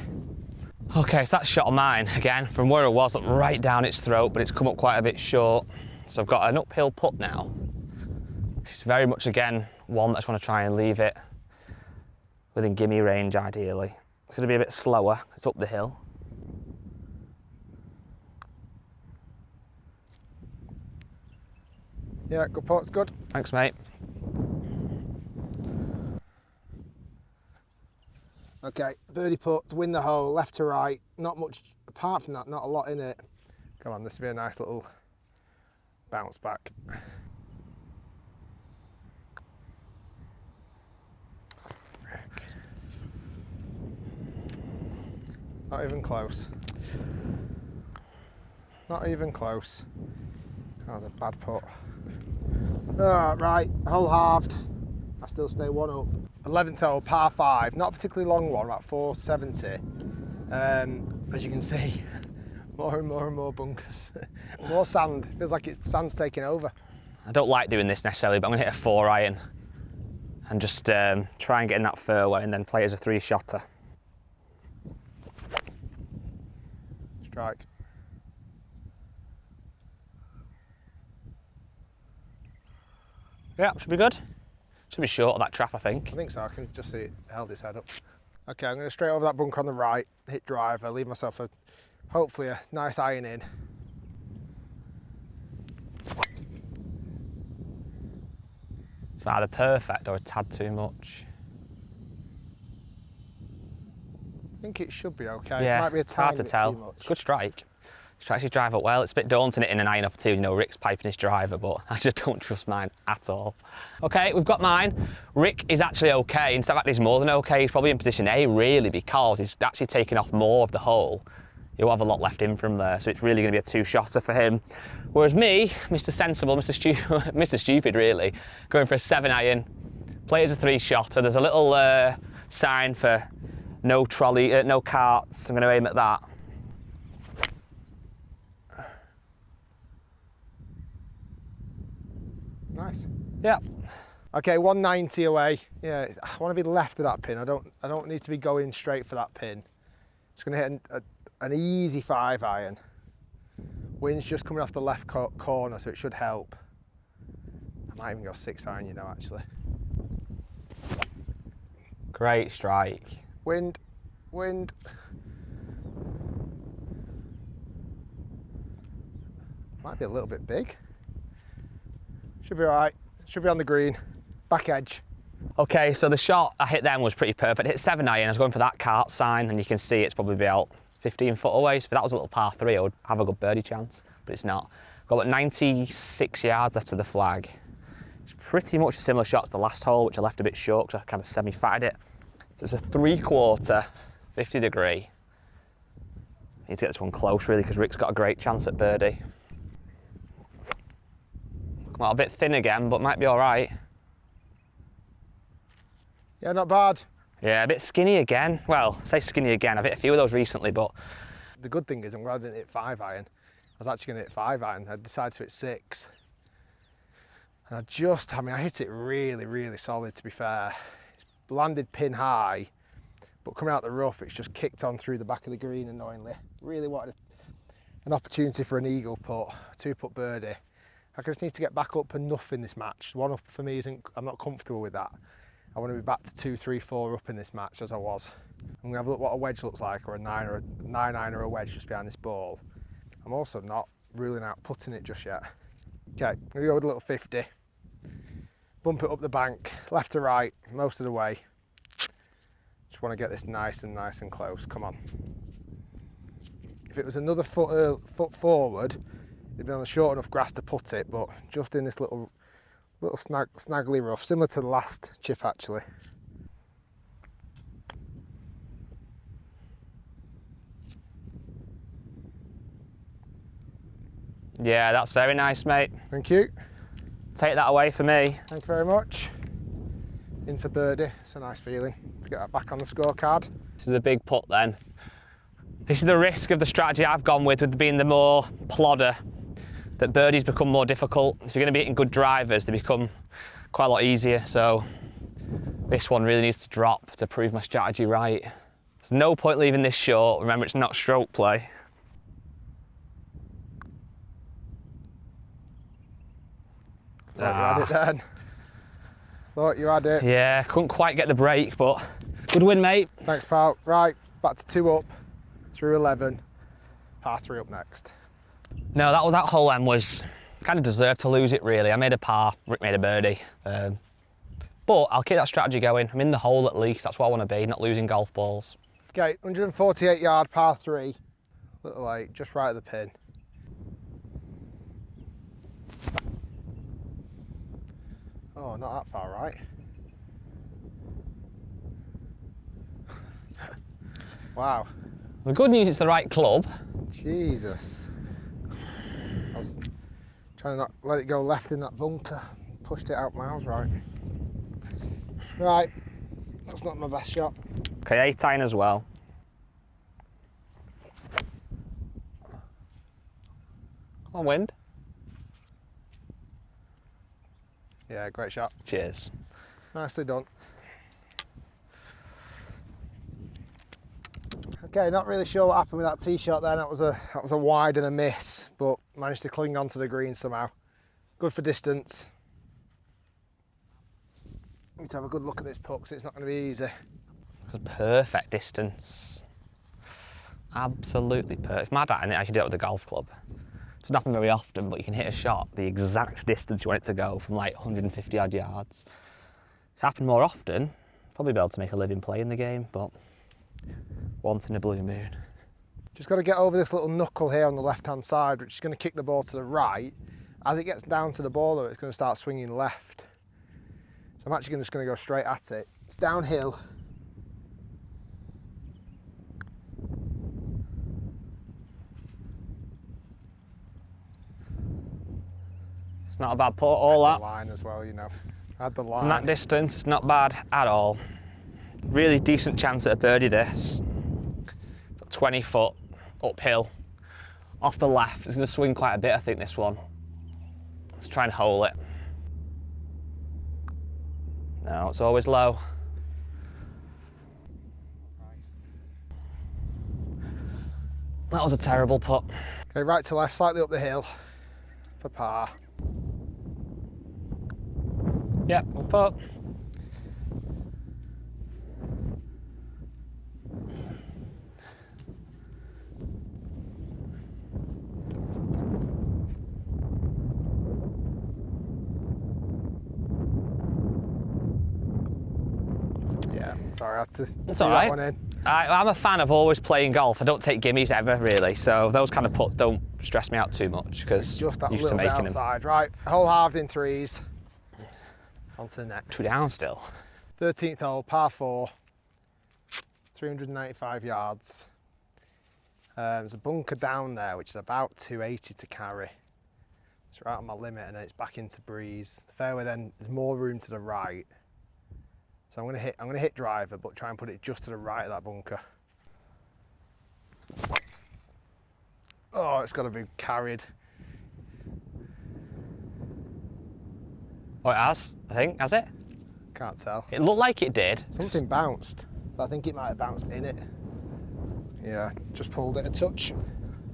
Okay, so that shot of mine, again, from where it was, looked right down its throat, but it's come up quite a bit short. So I've got an uphill putt now. This is very much, again, one that I just want to try and leave it within gimme range, ideally. It's going to be a bit slower, it's up the hill. Yeah, good putt, good. Thanks, mate. Okay, birdie putt, win the hole, left to right. Not much, apart from that, not a lot in it. Come on, this will be a nice little bounce back. Not even close. Not even close. That was a bad putt. Oh, right, hole halved. I still stay one up. 11th hole, par 5, not a particularly long one, about 470. As you can see, more and more bunkers. More sand, feels like sand's taking over. I don't like doing this necessarily, but I'm going to hit a 4-iron and just try and get in that fairway and then play as a 3-shotter. Strike. Yeah, should be good. Should be short of that trap, I think. I think so, I can just see it held his head up. Okay, I'm going to straight over that bunker on the right, hit driver, leave myself hopefully a nice iron in. It's either perfect or a tad too much. I think it should be okay. Yeah, It might be a it's hard tiny to bit tell. too much. Good strike. Should actually drive up well. It's a bit daunting it in an iron off too, you know, Rick's piping his driver, but I just don't trust mine at all. Okay, we've got mine. Rick is actually okay. In fact, he's more than okay. He's probably in position A, really, because he's actually taken off more of the hole. He'll have a lot left in from there, so it's really going to be a 2-shotter for him. Whereas me, Mr. Sensible, Mr. Stupid, really, going for a 7-iron, play as a 3-shotter. There's a little sign for no trolley, no carts. I'm going to aim at that. Nice. Yeah. Okay, 190 away. Yeah, I want to be left of that pin. I don't need to be going straight for that pin. Just going to hit an easy 5-iron. Wind's just coming off the left corner, so it should help. I might even go 6-iron, you know, actually. Great strike. Wind. Might be a little bit big. Should be all right. Should be on the green. Back edge. Okay, so the shot I hit then was pretty perfect. I hit 7-iron, I was going for that cart sign, and you can see it's probably about 15 foot away. So if that was a little par 3, I would have a good birdie chance, but it's not. Got about 96 yards left to the flag. It's pretty much a similar shot to the last hole, which I left a bit short because I kind of semi-fatted it. So it's a 3/4, 50 degree. Need to get this one close really, because Rick's got a great chance at birdie. Well, a bit thin again, but might be all right. Yeah, not bad. Yeah, a bit skinny again. Well, I say skinny again. I've hit a few of those recently, but... The good thing is I'm glad I didn't hit 5-iron. I was actually going to hit 5-iron. I decided to hit 6. And I hit it really solid, to be fair. It's landed pin high, but coming out the rough, it's just kicked on through the back of the green, annoyingly. Really wanted an opportunity for an eagle putt, 2-putt birdie. I just need to get back up enough in this match. 1 up for me I'm not comfortable with that. I want to be back to 2, 3, 4 up in this match as I was. I'm going to have a look what a wedge looks like, or a 9-iron or a wedge just behind this ball. I'm also not ruling out putting it just yet. Okay, I'm going to go with a little 50. Bump it up the bank, left to right, most of the way. Just want to get this nice and close, come on. If it was another foot forward, it'd be on a short enough grass to put it, but just in this little snaggly rough, similar to the last chip actually. Yeah, that's very nice, mate. Thank you. take that away for me. Thank you very much. In for birdie. It's a nice feeling to get that back on the scorecard. This is a big putt then. This is the risk of the strategy I've gone with being the more plodder, that birdies become more difficult. If you're going to be hitting good drivers, they become quite a lot easier. So this one really needs to drop to prove my strategy right. There's no point leaving this short. Remember, it's not stroke play. Thought you had it then. Thought you had it. Yeah, couldn't quite get the break, but good win, mate. Thanks, pal. Right, back to 2 up, through 11. Par 3 up next. No, that whole end was kind of deserved to lose it, really. I made a par, Rick made a birdie. But I'll keep that strategy going. I'm in the hole at least. That's what I want to be, not losing golf balls. Okay, 148 yard par 3. Little late, just right at the pin. Oh, not that far right. Wow. The good news, it's the right club. Jesus. I was trying to not let it go left in that bunker. Pushed it out miles right. Right, that's not my best shot. Okay, 8 iron as well. Come on, wind. Yeah, great shot. Cheers. Nicely done. Okay, not really sure what happened with that tee shot then. That was a wide and a miss, but managed to cling onto the green somehow. Good for distance. Need to have a good look at this putt because it's not going to be easy. Perfect distance. Absolutely perfect. Mad at it, I should do it with a golf club. Doesn't happen very often, but you can hit a shot the exact distance you want it to go from like 150 odd yards. If it happened more often, probably be able to make a living playing the game, but once in a blue moon. Just got to get over this little knuckle here on the left hand side, which is going to kick the ball to the right. As it gets down to the ball though, it's going to start swinging left. So I'm actually just going to go straight at it. It's downhill. It's not a bad putt, all that. The line as well, you know. Had the line. From that distance, it's not bad at all. Really decent chance at a birdie this. 20 foot uphill. Off the left, it's going to swing quite a bit, I think, this one. Let's try and hole it. No, it's always low. That was a terrible putt. Okay, right to left, slightly up the hill for par. Yep, we'll putt. Yeah, sorry, I had to It's do all that right. one in. I'm a fan of always playing golf. I don't take gimmies ever, really, so those kind of putts don't stress me out too much because Just that I'm used to little bit making them. outside. Right, hole halved in 3s. On to the next. 2 down still. 13th hole, par 4. 395 yards. There's a bunker down there, which is about 280 to carry. It's right on my limit, and then it's back into breeze. The fairway then, there's more room to the right. So I'm gonna hit driver, but try and put it just to the right of that bunker. Oh, it's got to be carried. Oh, it has, I think, has it? Can't tell. It looked like it did. Something bounced. I think it might have bounced in it. Yeah, just pulled it a touch.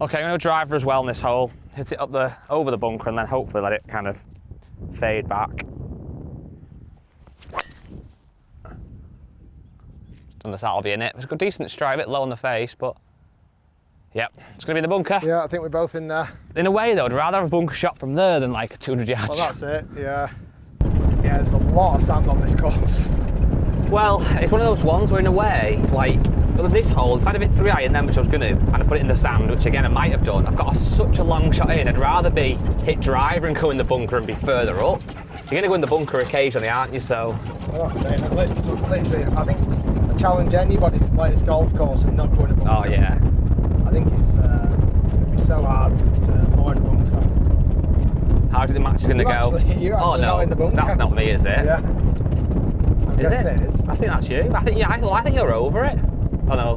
Okay, I'm going to driver as well in this hole. Hit it up over the bunker and then hopefully let it kind of fade back. And that'll be in it. It's a good decent strike, a bit low on the face, but yep, it's going to be in the bunker. Yeah, I think we're both in there. In a way though, I'd rather have a bunker shot from there than like a 200 yard Well, shot. that's it, yeah. Yeah, there's a lot of sand on this course. Well, it's one of those ones where in a way, like, with this hole, if I'd have hit 3 iron then, which I was going to, and I put it in the sand, which again I might have done, I've got such a long shot in, I'd rather be hit driver and go in the bunker and be further up. You're going to go in the bunker occasionally, aren't you, so... Well, that's it. Literally, I think I challenge anybody to play this golf course and not go in a bunker. Oh, yeah. I think it's going to be so hard to avoid a bunker. How do you think the match is going to go? You're oh actually no, not in the bunker. that's not me, is it? Yeah. I'm guessing it is. I think that's you. I think I think you're over it. Oh no.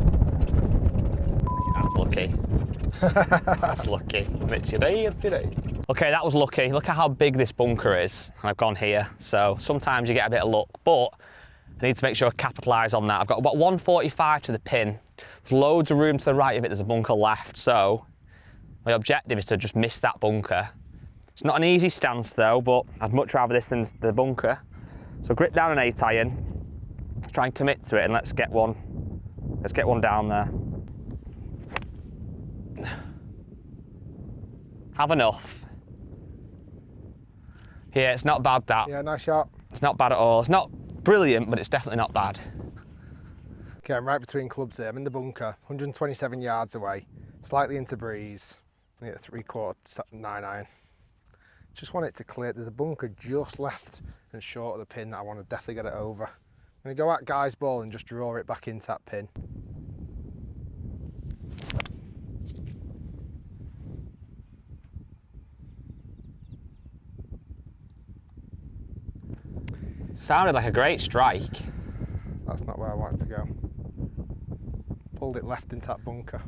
That's lucky. That's lucky. Today. Okay, that was lucky. Look at how big this bunker is. I've gone here, so sometimes you get a bit of luck, but I need to make sure I capitalise on that. I've got about 145 to the pin. There's loads of room to the right of it. There's a bunker left, so my objective is to just miss that bunker. It's not an easy stance though, but I'd much rather this than the bunker. So grip down an 8 iron, try and commit to it, and let's get one down there. Have enough. Yeah, it's not bad that. Yeah, nice shot. It's not bad at all. It's not brilliant, but it's definitely not bad. Okay, I'm right between clubs here. I'm in the bunker, 127 yards away, slightly into breeze. I need a 3/4 9 iron. Just want it to clear. There's a bunker just left and short of the pin that I want to definitely get it over. I'm going to go at Guy's ball and just draw it back into that pin. Sounded like a great strike. That's not where I wanted to go. Pulled it left into that bunker.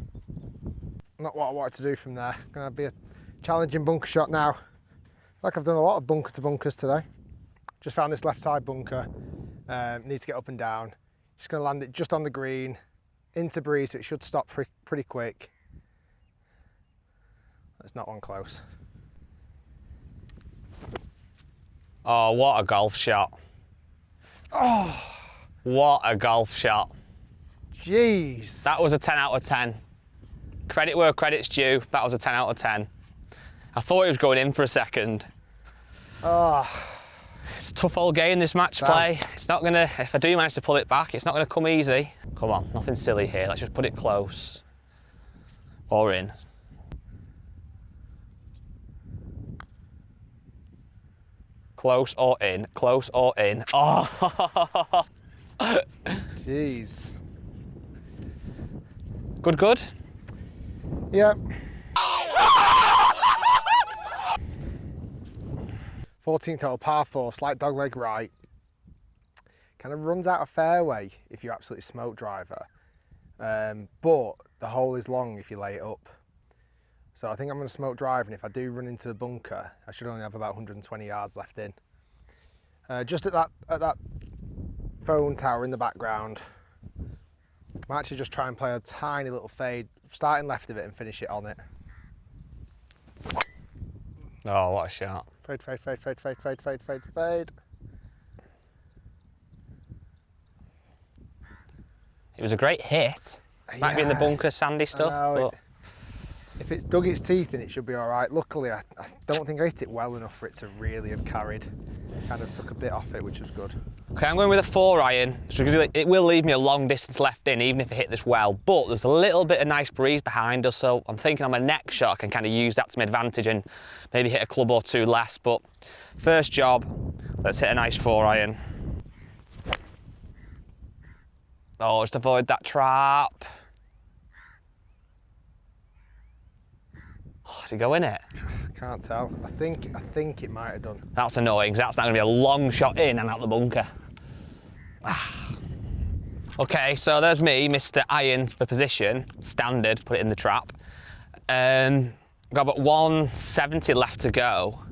Not what I wanted to do from there. Going to be a challenging bunker shot now. Like I've done a lot of bunker to bunkers today. Just found this left side bunker. Need to get up and down. Just going to land it just on the green, into breeze, so it should stop pretty quick. That's not one close. Oh, what a golf shot. Oh, what a golf shot. Jeez. That was a 10 out of 10. Credit where credit's due. That was a 10 out of 10. I thought he was going in for a second. Oh. It's a tough old game, this match play. It's not gonna, if I do manage to pull it back, it's not gonna come easy. Come on, nothing silly here. Let's just put it close. Or in. Close or in, close or in. Oh! Jeez. Good? Yep. 14th hole, par 4, slight dogleg right. Kind of runs out of fairway if you're absolutely smoke driver. But the hole is long if you lay it up. So I think I'm going to smoke drive, and if I do run into the bunker, I should only have about 120 yards left in. Just at that phone tower in the background, I might actually just try and play a tiny little fade, starting left of it and finish it on it. Oh, what a shot. Fade, fade, fade, fade, fade, fade, fade, fade, fade. It was a great hit. Might be in the bunker, sandy stuff, but... If it's dug its teeth in, it should be all right. Luckily, I don't think I hit it well enough for it to really have carried. Kind of took a bit off it, which was good. Okay, I'm going with a 4 iron. So it will leave me a long distance left in, even if I hit this well. But there's a little bit of nice breeze behind us, so I'm thinking on my next shot I can kind of use that to my advantage and maybe hit a club or two less. But first job, let's hit a nice 4 iron. Oh, just avoid that trap. Oh, did it go in it? Can't tell. I think it might have done. That's annoying, because that's not going to be a long shot in and out the bunker. Okay, so there's me, Mr. Iron for position, standard, put it in the trap. Got about 170 left to go.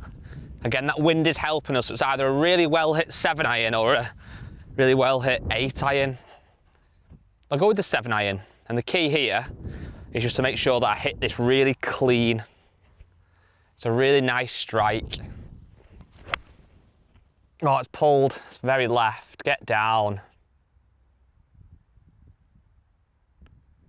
Again, that wind is helping us. It's either a really well hit 7 iron or a really well hit 8 iron. I'll go with the 7 iron. And the key here is just to make sure that I hit this really clean. It's a really nice strike. Oh, it's pulled. It's very left. Get down.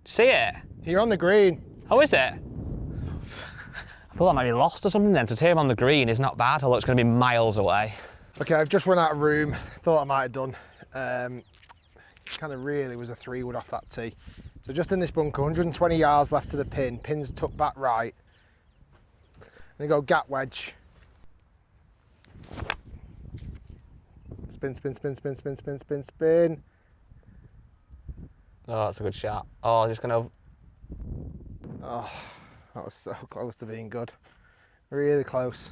See it? You're on the green. Oh, is it? I thought I might be lost or something then. To tear him on the green is not bad, although it's going to be miles away. Okay, I've just run out of room. Thought I might have done. Kind of really was a 3-wood off that tee. So just in this bunker, 120 yards left to the pin. Pin's tucked back right. I'm going to go gap wedge. Spin, spin, spin, spin, spin, spin, spin, spin. Oh, that's a good shot. Oh, just going to... Oh, that was so close to being good. Really close.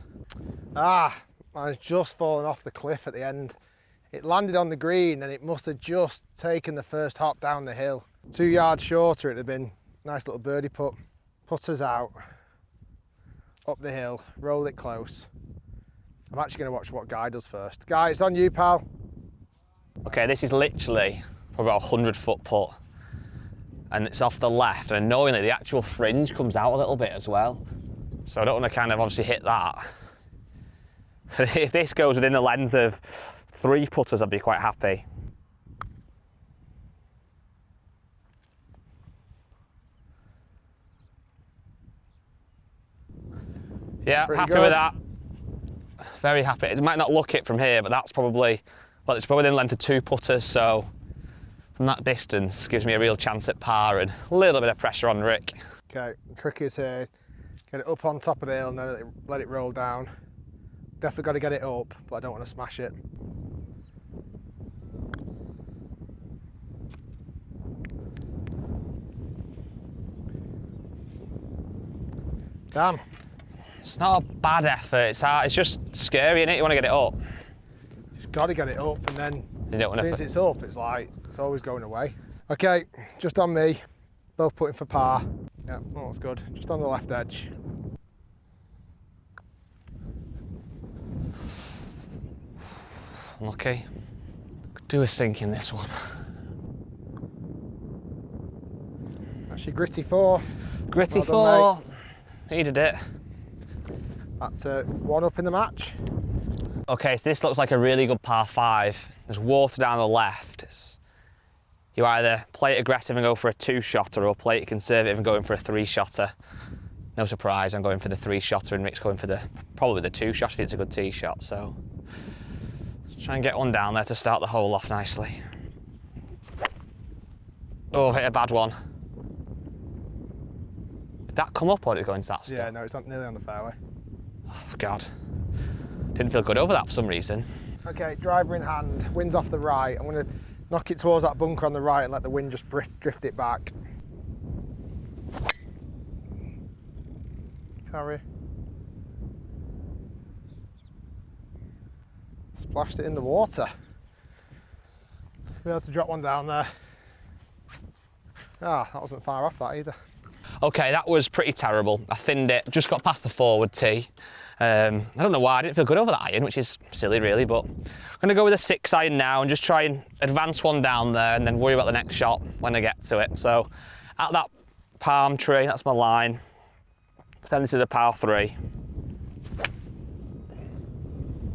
Ah, I was just fallen off the cliff at the end. It landed on the green and it must have just taken the first hop down the hill. 2 yards shorter, it'd have been a nice little birdie putt. Putters out, up the hill, roll it close. I'm actually going to watch what Guy does first. Guy, it's on you, pal. Okay, this is literally probably about a 100-foot putt. And it's off the left, and annoyingly the actual fringe comes out a little bit as well. So I don't want to kind of obviously hit that. If this goes within the length of 3 putters, I'd be quite happy. Yeah, Pretty happy good. with that. Very happy. It might not look it from here, but that's probably, well, it's probably within the length of 2 putters, so from that distance gives me a real chance at par and a little bit of pressure on Rick. Okay, the trick is here, get it up on top of the hill and then let it roll down. Definitely got to get it up, but I don't want to smash it. Damn. It's not a bad effort, it's hard, it's just scary, innit? You want to get it up. Just got to get it up, and then You don't as want soon to. as it's up, it's like, it's always going away. Okay, just on me, both putting for par. Yeah, that looks good. Just on the left edge. Lucky. Could do a sink in this one. Actually, gritty 4. Gritty Well done, 4. Needed it. That's 1 up in the match. Okay, so this looks like a really good par 5. There's water down the left. You either play it aggressive and go for a 2-shotter or play it conservative and go in for a 3-shotter. No surprise, I'm going for the 3-shotter and Rick's going for probably the 2-shot if it's a good tee shot. So let's try and get one down there to start the hole off nicely. Oh, hit a bad one. Did that come up or did it go into that stuff? Yeah, no, it's not nearly on the fairway. Oh, God. Didn't feel good over that for some reason. Okay, driver in hand, wind's off the right. I'm going to knock it towards that bunker on the right and let the wind just drift it back. Carry. Splashed it in the water. Be able to drop one down there. Ah, that wasn't far off that either. Okay, that was pretty terrible. I thinned it, just got past the forward tee. I don't know why, I didn't feel good over that iron, which is silly really, but I'm gonna go with a 6 iron now and just try and advance one down there and then worry about the next shot when I get to it. So at that palm tree, that's my line. Then this is a par 3.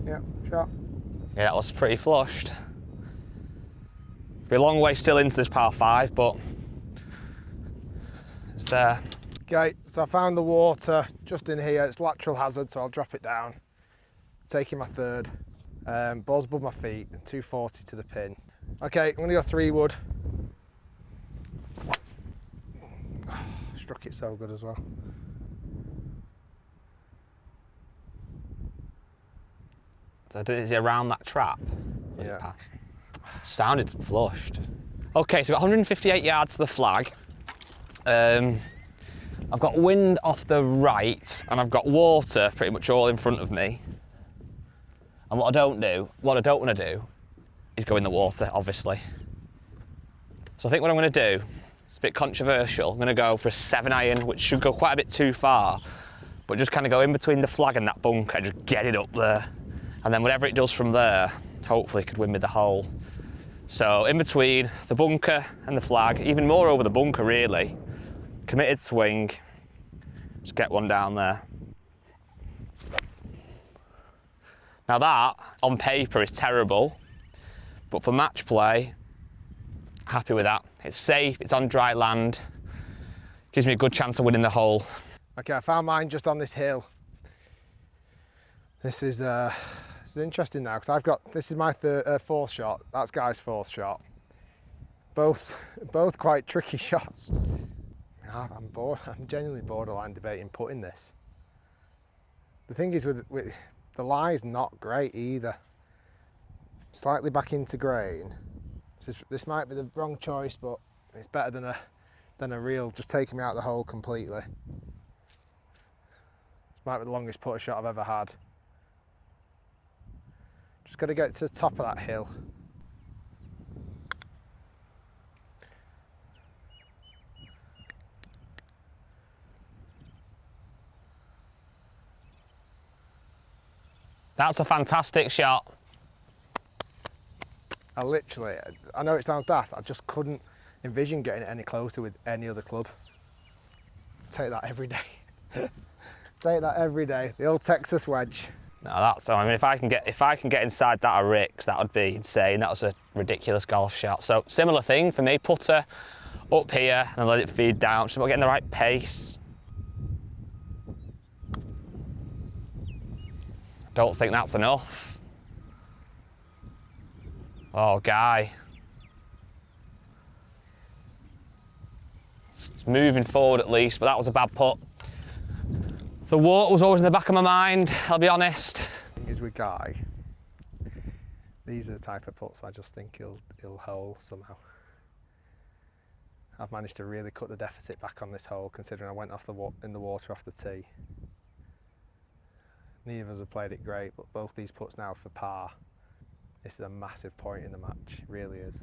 Yeah, shot. Yeah, that was pretty flushed. Be a long way still into this par 5, but it's there. Okay, so I found the water just in here. It's lateral hazard, so I'll drop it down. Taking my 3rd. Ball's above my feet, 240 to the pin. Okay, I'm gonna go 3-wood. Struck it so good as well. So is it around that trap? Was Yeah. it past? Sounded flushed. Okay, so I've got 158 yards to the flag. I've got wind off the right and I've got water pretty much all in front of me. And what I don't want to do is go in the water, obviously. So I think what I'm going to do, it's a bit controversial, I'm going to go for a 7 iron, which should go quite a bit too far, but just kind of go in between the flag and that bunker and just get it up there. And then whatever it does from there, hopefully could win me the hole. So in between the bunker and the flag, even more over the bunker really, committed swing, just get one down there. Now that, on paper, is terrible, but for match play, happy with that. It's safe, it's on dry land, gives me a good chance of winning the hole. Okay, I found mine just on this hill. This is interesting now because this is my 4th shot. That's Guy's 4th shot. Both quite tricky shots. I'm bored. I'm genuinely borderline debating putting this. The thing is with the lie's not great either. Slightly back into grain. This might be the wrong choice, but it's better than a real just taking me out of the hole completely. might be the longest putter shot I've ever had. Just got to get to the top of that hill. That's a fantastic shot. I know it sounds daft, I just couldn't envision getting it any closer with any other club. Take that every day. Take that every day. The old Texas wedge. No, I mean, if I can get inside that of Rick's, that would be insane. That was a ridiculous golf shot. So similar thing for me, putter up here and let it feed down. Just about getting the right pace. Don't think that's enough. Oh, Guy. It's moving forward at least, but that was a bad putt. The water was always in the back of my mind, I'll be honest. The thing is with Guy, these are the type of putts I just think he'll hole somehow. I've managed to really cut the deficit back on this hole, considering I went off in the water off the tee. Neither of us have played it great, but both these putts now for par. This is a massive point in the match, it really is.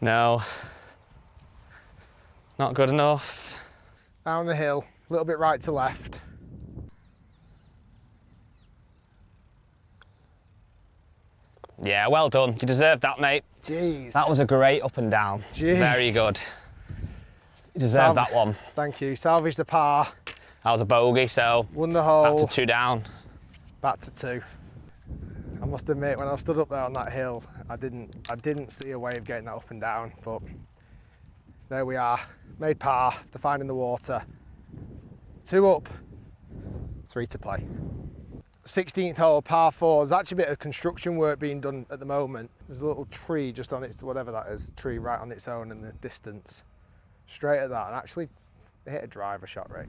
No, not good enough. Down the hill, a little bit right to left. Yeah, well done. You deserved that, mate. Jeez. That was a great up and down. Jeez. Very good. You deserved that one. Thank you. Salvaged the par. That was a bogey, so won the hole. back to 2 down. Back to 2. I must admit, when I stood up there on that hill, I didn't see a way of getting that up and down, but there we are. Made par, the find in the water. 2 up, 3 to play. 16th hole, par 4. There's actually a bit of construction work being done at the moment. There's a little tree just on its, whatever that is, tree right on its own in the distance. Straight at that, and actually hit a driver shot, Rick.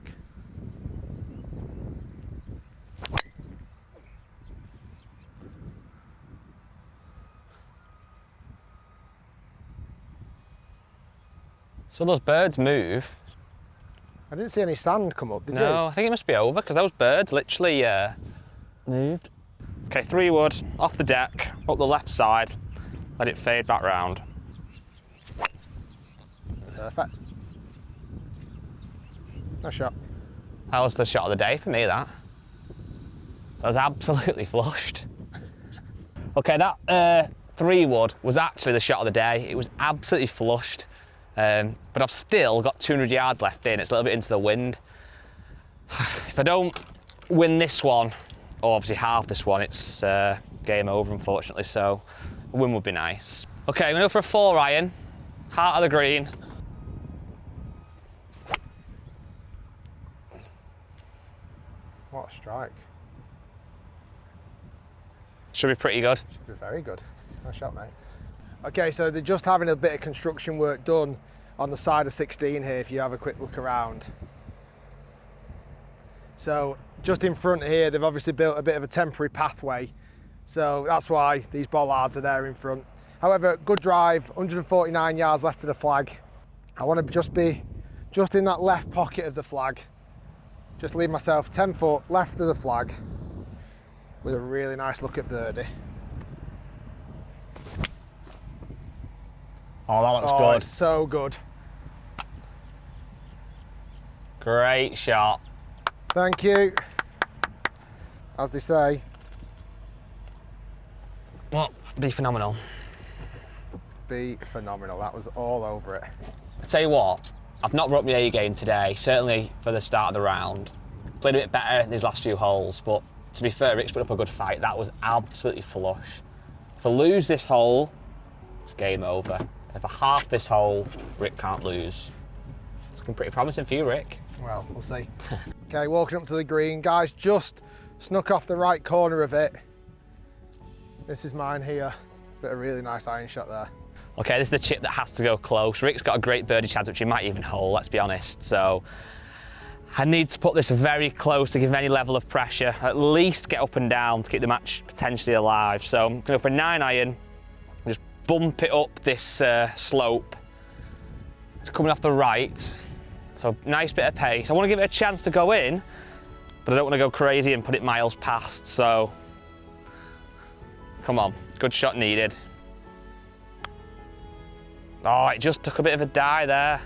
So those birds move. I didn't see any sand come up, did you? No, I think it must be over because those birds literally moved. Okay, 3 wood, off the deck, up the left side, let it fade back round. Perfect. Nice shot. That was the shot of the day for me, that. That was absolutely flushed. Okay, that 3 wood was actually the shot of the day. It was absolutely flushed. But I've still got 200 yards left in. It's a little bit into the wind. If I don't win this one, or obviously half this one, it's game over, unfortunately, so a win would be nice. Okay, I'm gonna go for a 4 iron, heart of the green. What a strike. Should be pretty good. Should be very good. Nice shot, mate. Okay, so they're just having a bit of construction work done on the side of 16 here, if you have a quick look around. So just in front here, they've obviously built a bit of a temporary pathway. So that's why these bollards are there in front. However, good drive, 149 yards left to the flag. I want to just be just in that left pocket of the flag. Just leave myself 10 foot left of the flag with a really nice look at birdie. Oh, that looks good. It's so good. Great shot. Thank you. As they say. Well, be phenomenal. Be phenomenal. That was all over it. I tell you what, I've not brought my A game today, certainly for the start of the round. Played a bit better in these last few holes, but to be fair, Rick's put up a good fight. That was absolutely flush. If I lose this hole, it's game over. If I half this hole, Rick can't lose. It's looking pretty promising for you, Rick. Well, we'll see. Okay, walking up to the green. Guys just snuck off the right corner of it. This is mine here. But a really nice iron shot there. Okay, this is the chip that has to go close. Rick's got a great birdie chance, which he might even hole, let's be honest. So I need to put this very close to give him any level of pressure, at least get up and down to keep the match potentially alive. So I'm going to go for a 9 iron, just bump it up this slope. It's coming off the right, so nice bit of pace. I want to give it a chance to go in, but I don't want to go crazy and put it miles past, so come on, good shot needed. Oh, it just took a bit of a die there.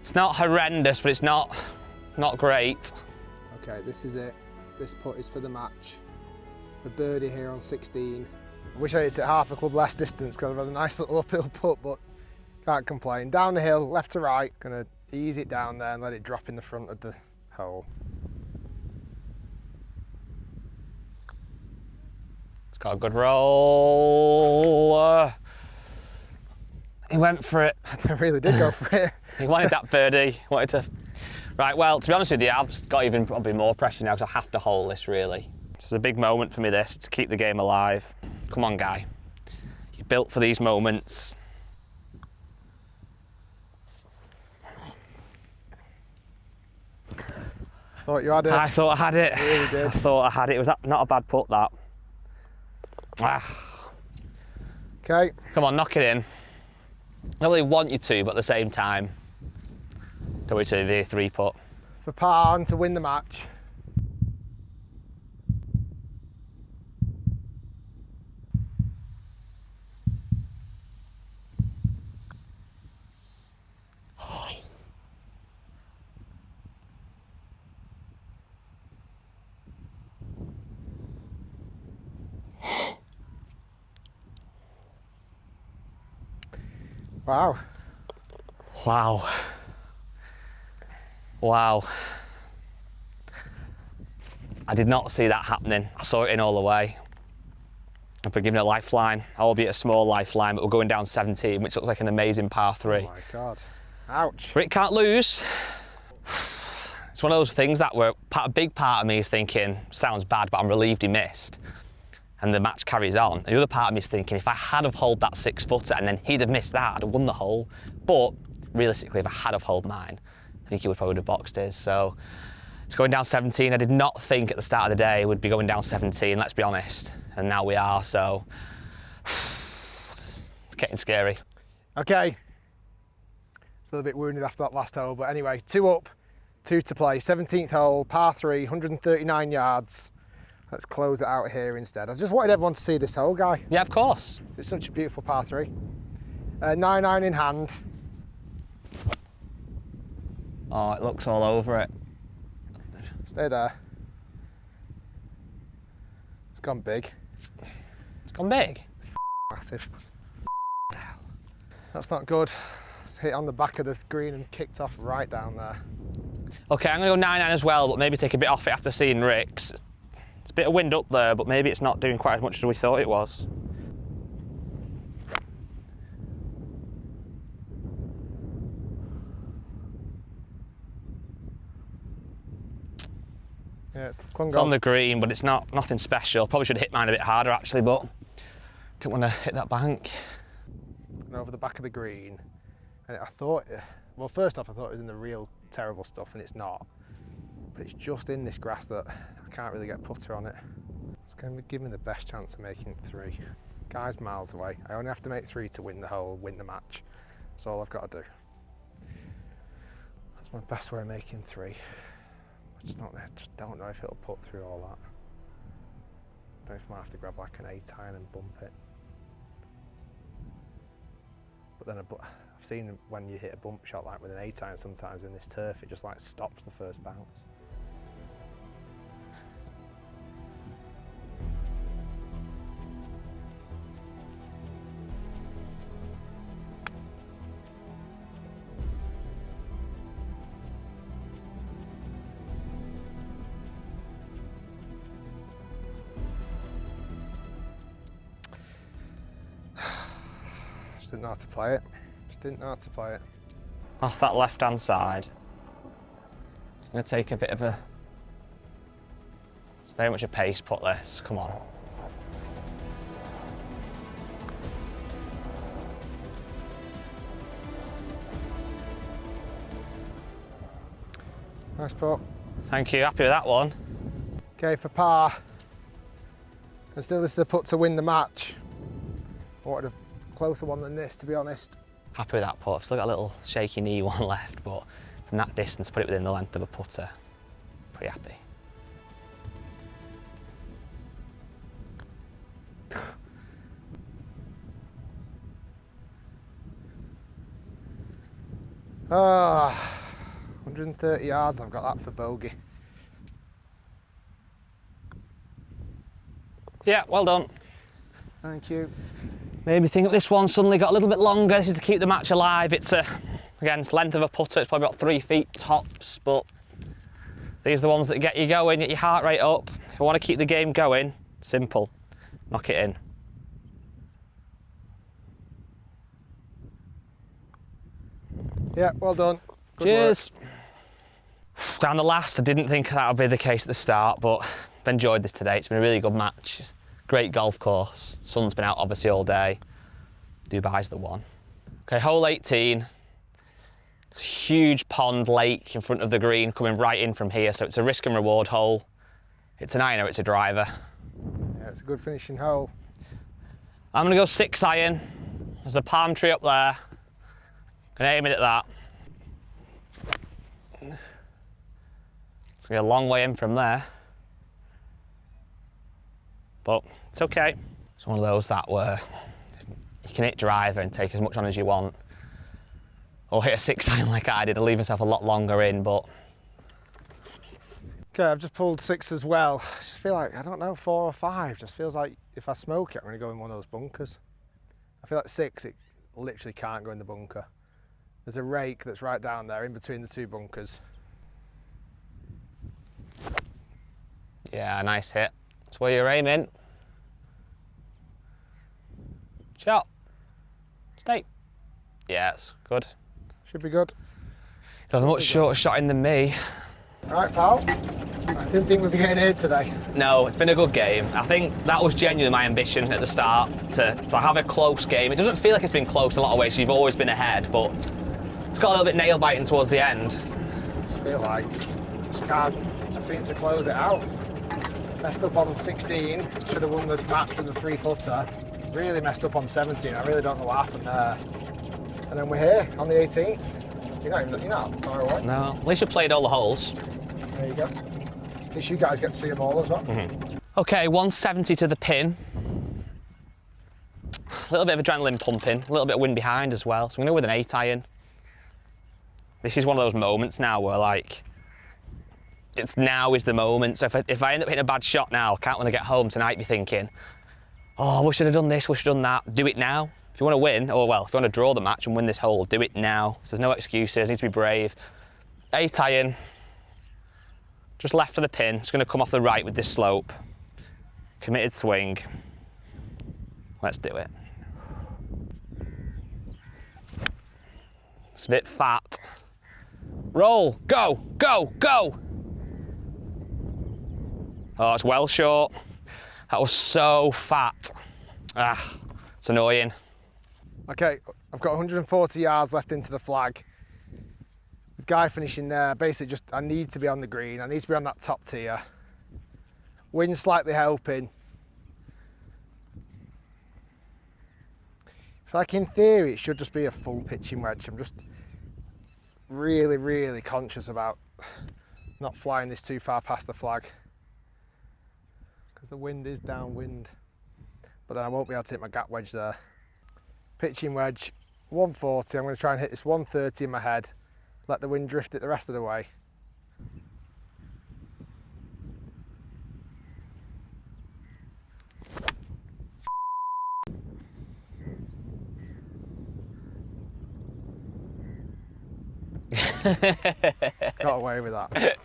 It's not horrendous, but it's not great. Okay, this is it. This putt is for the match. The birdie here on 16. I wish I hit it half a club less distance because I've had a nice little uphill putt, but can't complain. Down the hill, left to right. Gonna ease it down there and let it drop in the front of the hole. It's got a good roll. He went for it. I really did go for it. He wanted that birdie. Wanted to. Right, well, to be honest with you, I've got even probably more pressure now because I have to hole this, really. It's a big moment for me, this, to keep the game alive. Come on, Guy. You're built for these moments. Thought you had it. I thought I had it. You really did. I thought I had it. It was not a bad putt, that. Okay. Come on, knock it in. I don't really want you to, but at the same time, don't want you to be a 3-putt. For par and to win the match. Wow. Wow. Wow. I did not see that happening. I saw it in all the way. I've been given a lifeline, albeit a small lifeline, but we're going down 17, which looks like an amazing par 3. Oh my God. Ouch. Rick can't lose. It's one of those things that a big part of me is thinking, sounds bad, but I'm relieved he missed. And the match carries on. And the other part of me is thinking, if I had have holed that 6-footer and then he'd have missed that, I'd have won the hole. But realistically, if I had have holed mine, I think he would probably have boxed his. So it's going down 17. I did not think at the start of the day we'd be going down 17, let's be honest. And now we are, so it's getting scary. Okay. It's a little bit wounded after that last hole, but anyway, 2 up, 2 to play. 17th hole, par 3, 139 yards. Let's close it out here instead. I just wanted everyone to see this hole, Guy. Yeah, of course. It's such a beautiful par 3. 9-9 in hand. Oh, it looks all over it. Stay there. It's gone big. It's gone big. It's massive. That's not good. It's hit on the back of the green and kicked off right down there. Okay, I'm going to go 9-9 as well, but maybe take a bit off it after seeing Rick's. It's a bit of wind up there, but maybe it's not doing quite as much as we thought it was. Yeah, it's on the green, but it's nothing special. Probably should have hit mine a bit harder actually, but didn't want to hit that bank. And over the back of the green, and I thought, well, first off, I thought it was in the real terrible stuff, and it's not. But it's just in this grass that I can't really get putter on it. It's going to give me the best chance of making it 3. Guy's miles away. I only have to make 3 to win the hole, win the match. That's all I've got to do. That's my best way of making 3. I just don't know if it'll put through all that. I don't know if I might have to grab like an 8-iron and bump it. But then I've seen when you hit a bump shot like with an 8-iron sometimes in this turf, it just like stops the first bounce. Just didn't know how to play it. Just didn't know how to play it. Off that left-hand side. It's going to take a bit of a... It's very much a pace putt, this. Come on. Nice putt. Thank you. Happy with that one. Okay, for par. And still, this is a putt to win the match. I wanted a closer one than this, to be honest. Happy with that putt. I've still got a little shaky knee one left, but from that distance, put it within the length of a putter. Pretty happy. Ah, 130 yards, I've got that for bogey. Yeah, well done. Thank you. Made me think that this one suddenly got a little bit longer. This is to keep the match alive. It's again, it's length of a putter. It's probably about 3 feet tops, but these are the ones that get you going, get your heart rate up. If you want to keep the game going, simple, knock it in. Yeah, well done. Good Cheers. Work. Down the last, I didn't think that would be the case at the start, but I've enjoyed this today. It's been a really good match. Great golf course. Sun's been out obviously all day. Dubai's the one. Okay, hole 18. It's a huge pond lake in front of the green coming right in from here, so it's a risk and reward hole. It's an iron or it's a driver. Yeah, it's a good finishing hole. I'm gonna go 6 iron. There's a palm tree up there. Gonna aim it at that. It's gonna be a long way in from there. But it's okay. It's one of those that where you can hit driver and take as much on as you want. Or hit a 6 iron like I did and leave myself a lot longer in, but. Okay, I've just pulled 6 as well. I just feel like, I don't know, 4 or 5. Just feels like if I smoke it, I'm gonna go in one of those bunkers. I feel like 6, it literally can't go in the bunker. There's a rake that's right down there in between the 2 bunkers. Yeah, nice hit. That's where you're aiming. Shot. Stay. Yeah, it's good. Should be good. You've a much shorter shot in than me. All right, pal. I didn't think we'd be getting here today. No, it's been a good game. I think that was genuinely my ambition at the start, to have a close game. It doesn't feel like it's been close in a lot of ways. You've always been ahead, but it's got a little bit nail-biting towards the end. I feel like I seem to close it out. Messed up on 16, should have won the match with the 3-footer. Really messed up on 17, I really don't know what happened there. And then we're here on the 18th. You're not far away. No, at least you played all the holes. There you go. At least you guys get to see them all as well. Mm-hmm. Okay, 170 to the pin. A little bit of adrenaline pumping, a little bit of wind behind as well. So I'm going to go with an 8 iron. This is one of those moments now where like, it's now is the moment. So if I end up hitting a bad shot now, I can't when I get home tonight be thinking, oh, we should have done this, we should have done that. Do it now. If you want to win, or well, if you want to draw the match and win this hole, do it now. So there's no excuses, need to be brave. 8 iron, just left for the pin. It's going to come off the right with this slope. Committed swing. Let's do it. It's a bit fat. Roll, go, go, go. Oh, it's well short. That was so fat. Ah, it's annoying. Okay, I've got 140 yards left into the flag. With Guy finishing there, basically just, I need to be on the green. I need to be on that top tier. Wind slightly helping. I feel like in theory, it should just be a full pitching wedge. I'm just really, really conscious about not flying this too far past the flag, because the wind is downwind. But then I won't be able to hit my gap wedge there. Pitching wedge, 140. I'm going to try and hit this 130 in my head. Let the wind drift it the rest of the way. Got away with that.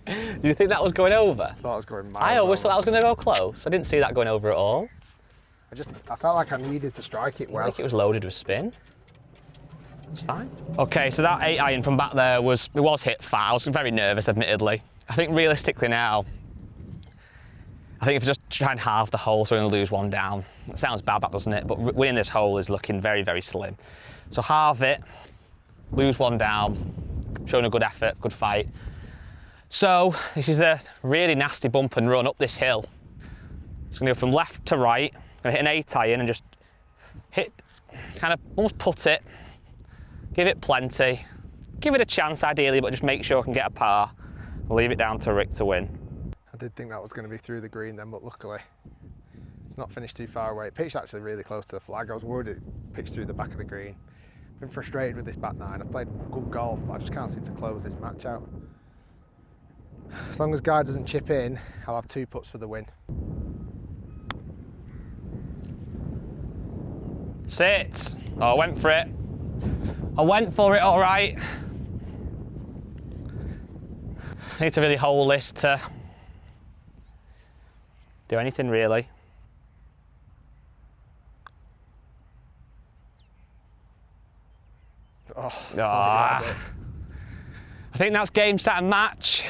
Do you think that was going over? I thought I was going miles I always over. thought that was going to go close. I didn't see that going over at all. I felt like I needed to strike it well. I think it was loaded with spin. It's fine. Okay, so that 8 iron from back there was hit fat. I was very nervous, admittedly. I think realistically now, I think if you just try and halve the hole, so we're going to lose 1 down. It sounds bad, that doesn't it? But winning this hole is looking very, very slim. So halve it, lose 1 down, showing a good effort, good fight. So this is a really nasty bump and run up this hill. It's going to go from left to right. Going to hit an 8 iron and just hit, kind of almost put it. Give it plenty. Give it a chance ideally, but just make sure I can get a par. I'll leave it down to Rick to win. I did think that was going to be through the green then, but luckily it's not finished too far away. It pitched actually really close to the flag. I was worried it pitched through the back of the green. Been frustrated with this back nine. I've played good golf, but I just can't seem to close this match out. As long as Guy doesn't chip in, I'll have 2 putts for the win. Sit. Oh, I went for it. I went for it, all right. I need to really hold this to do anything really. Oh, I think that's game, set and match.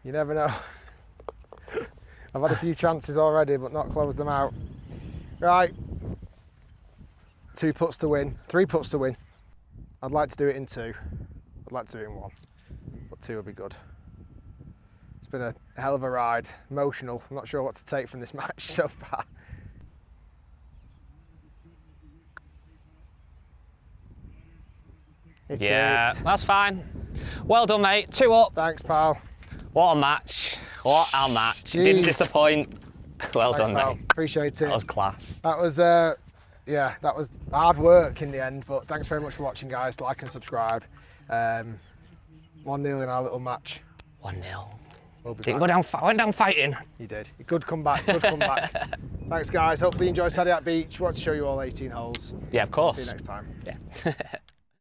You never know. I've had a few chances already, but not closed them out. Right. 2 putts to win, 3 putts to win. I'd like to do it in 2. I'd like to do it in 1, but 2 would be good. It's been a hell of a ride, emotional. I'm not sure what to take from this match so far. Yeah, that's fine. Well done, mate. 2 up. Thanks, pal. What a match. What a match. Jeez. Didn't disappoint. Well Thanks, done, pal. mate. Appreciate it. That was class. That was, yeah, that was hard work in the end, but thanks very much for watching, guys. Like and subscribe. 1-0 in our little match. 1-0. We'll be Didn't back. go down, went down fighting. You did. Good comeback, good comeback. Thanks, guys. Hopefully you enjoyed Saturday at Beach. Want to show you all 18 holes. Yeah, of course. See you next time. Yeah.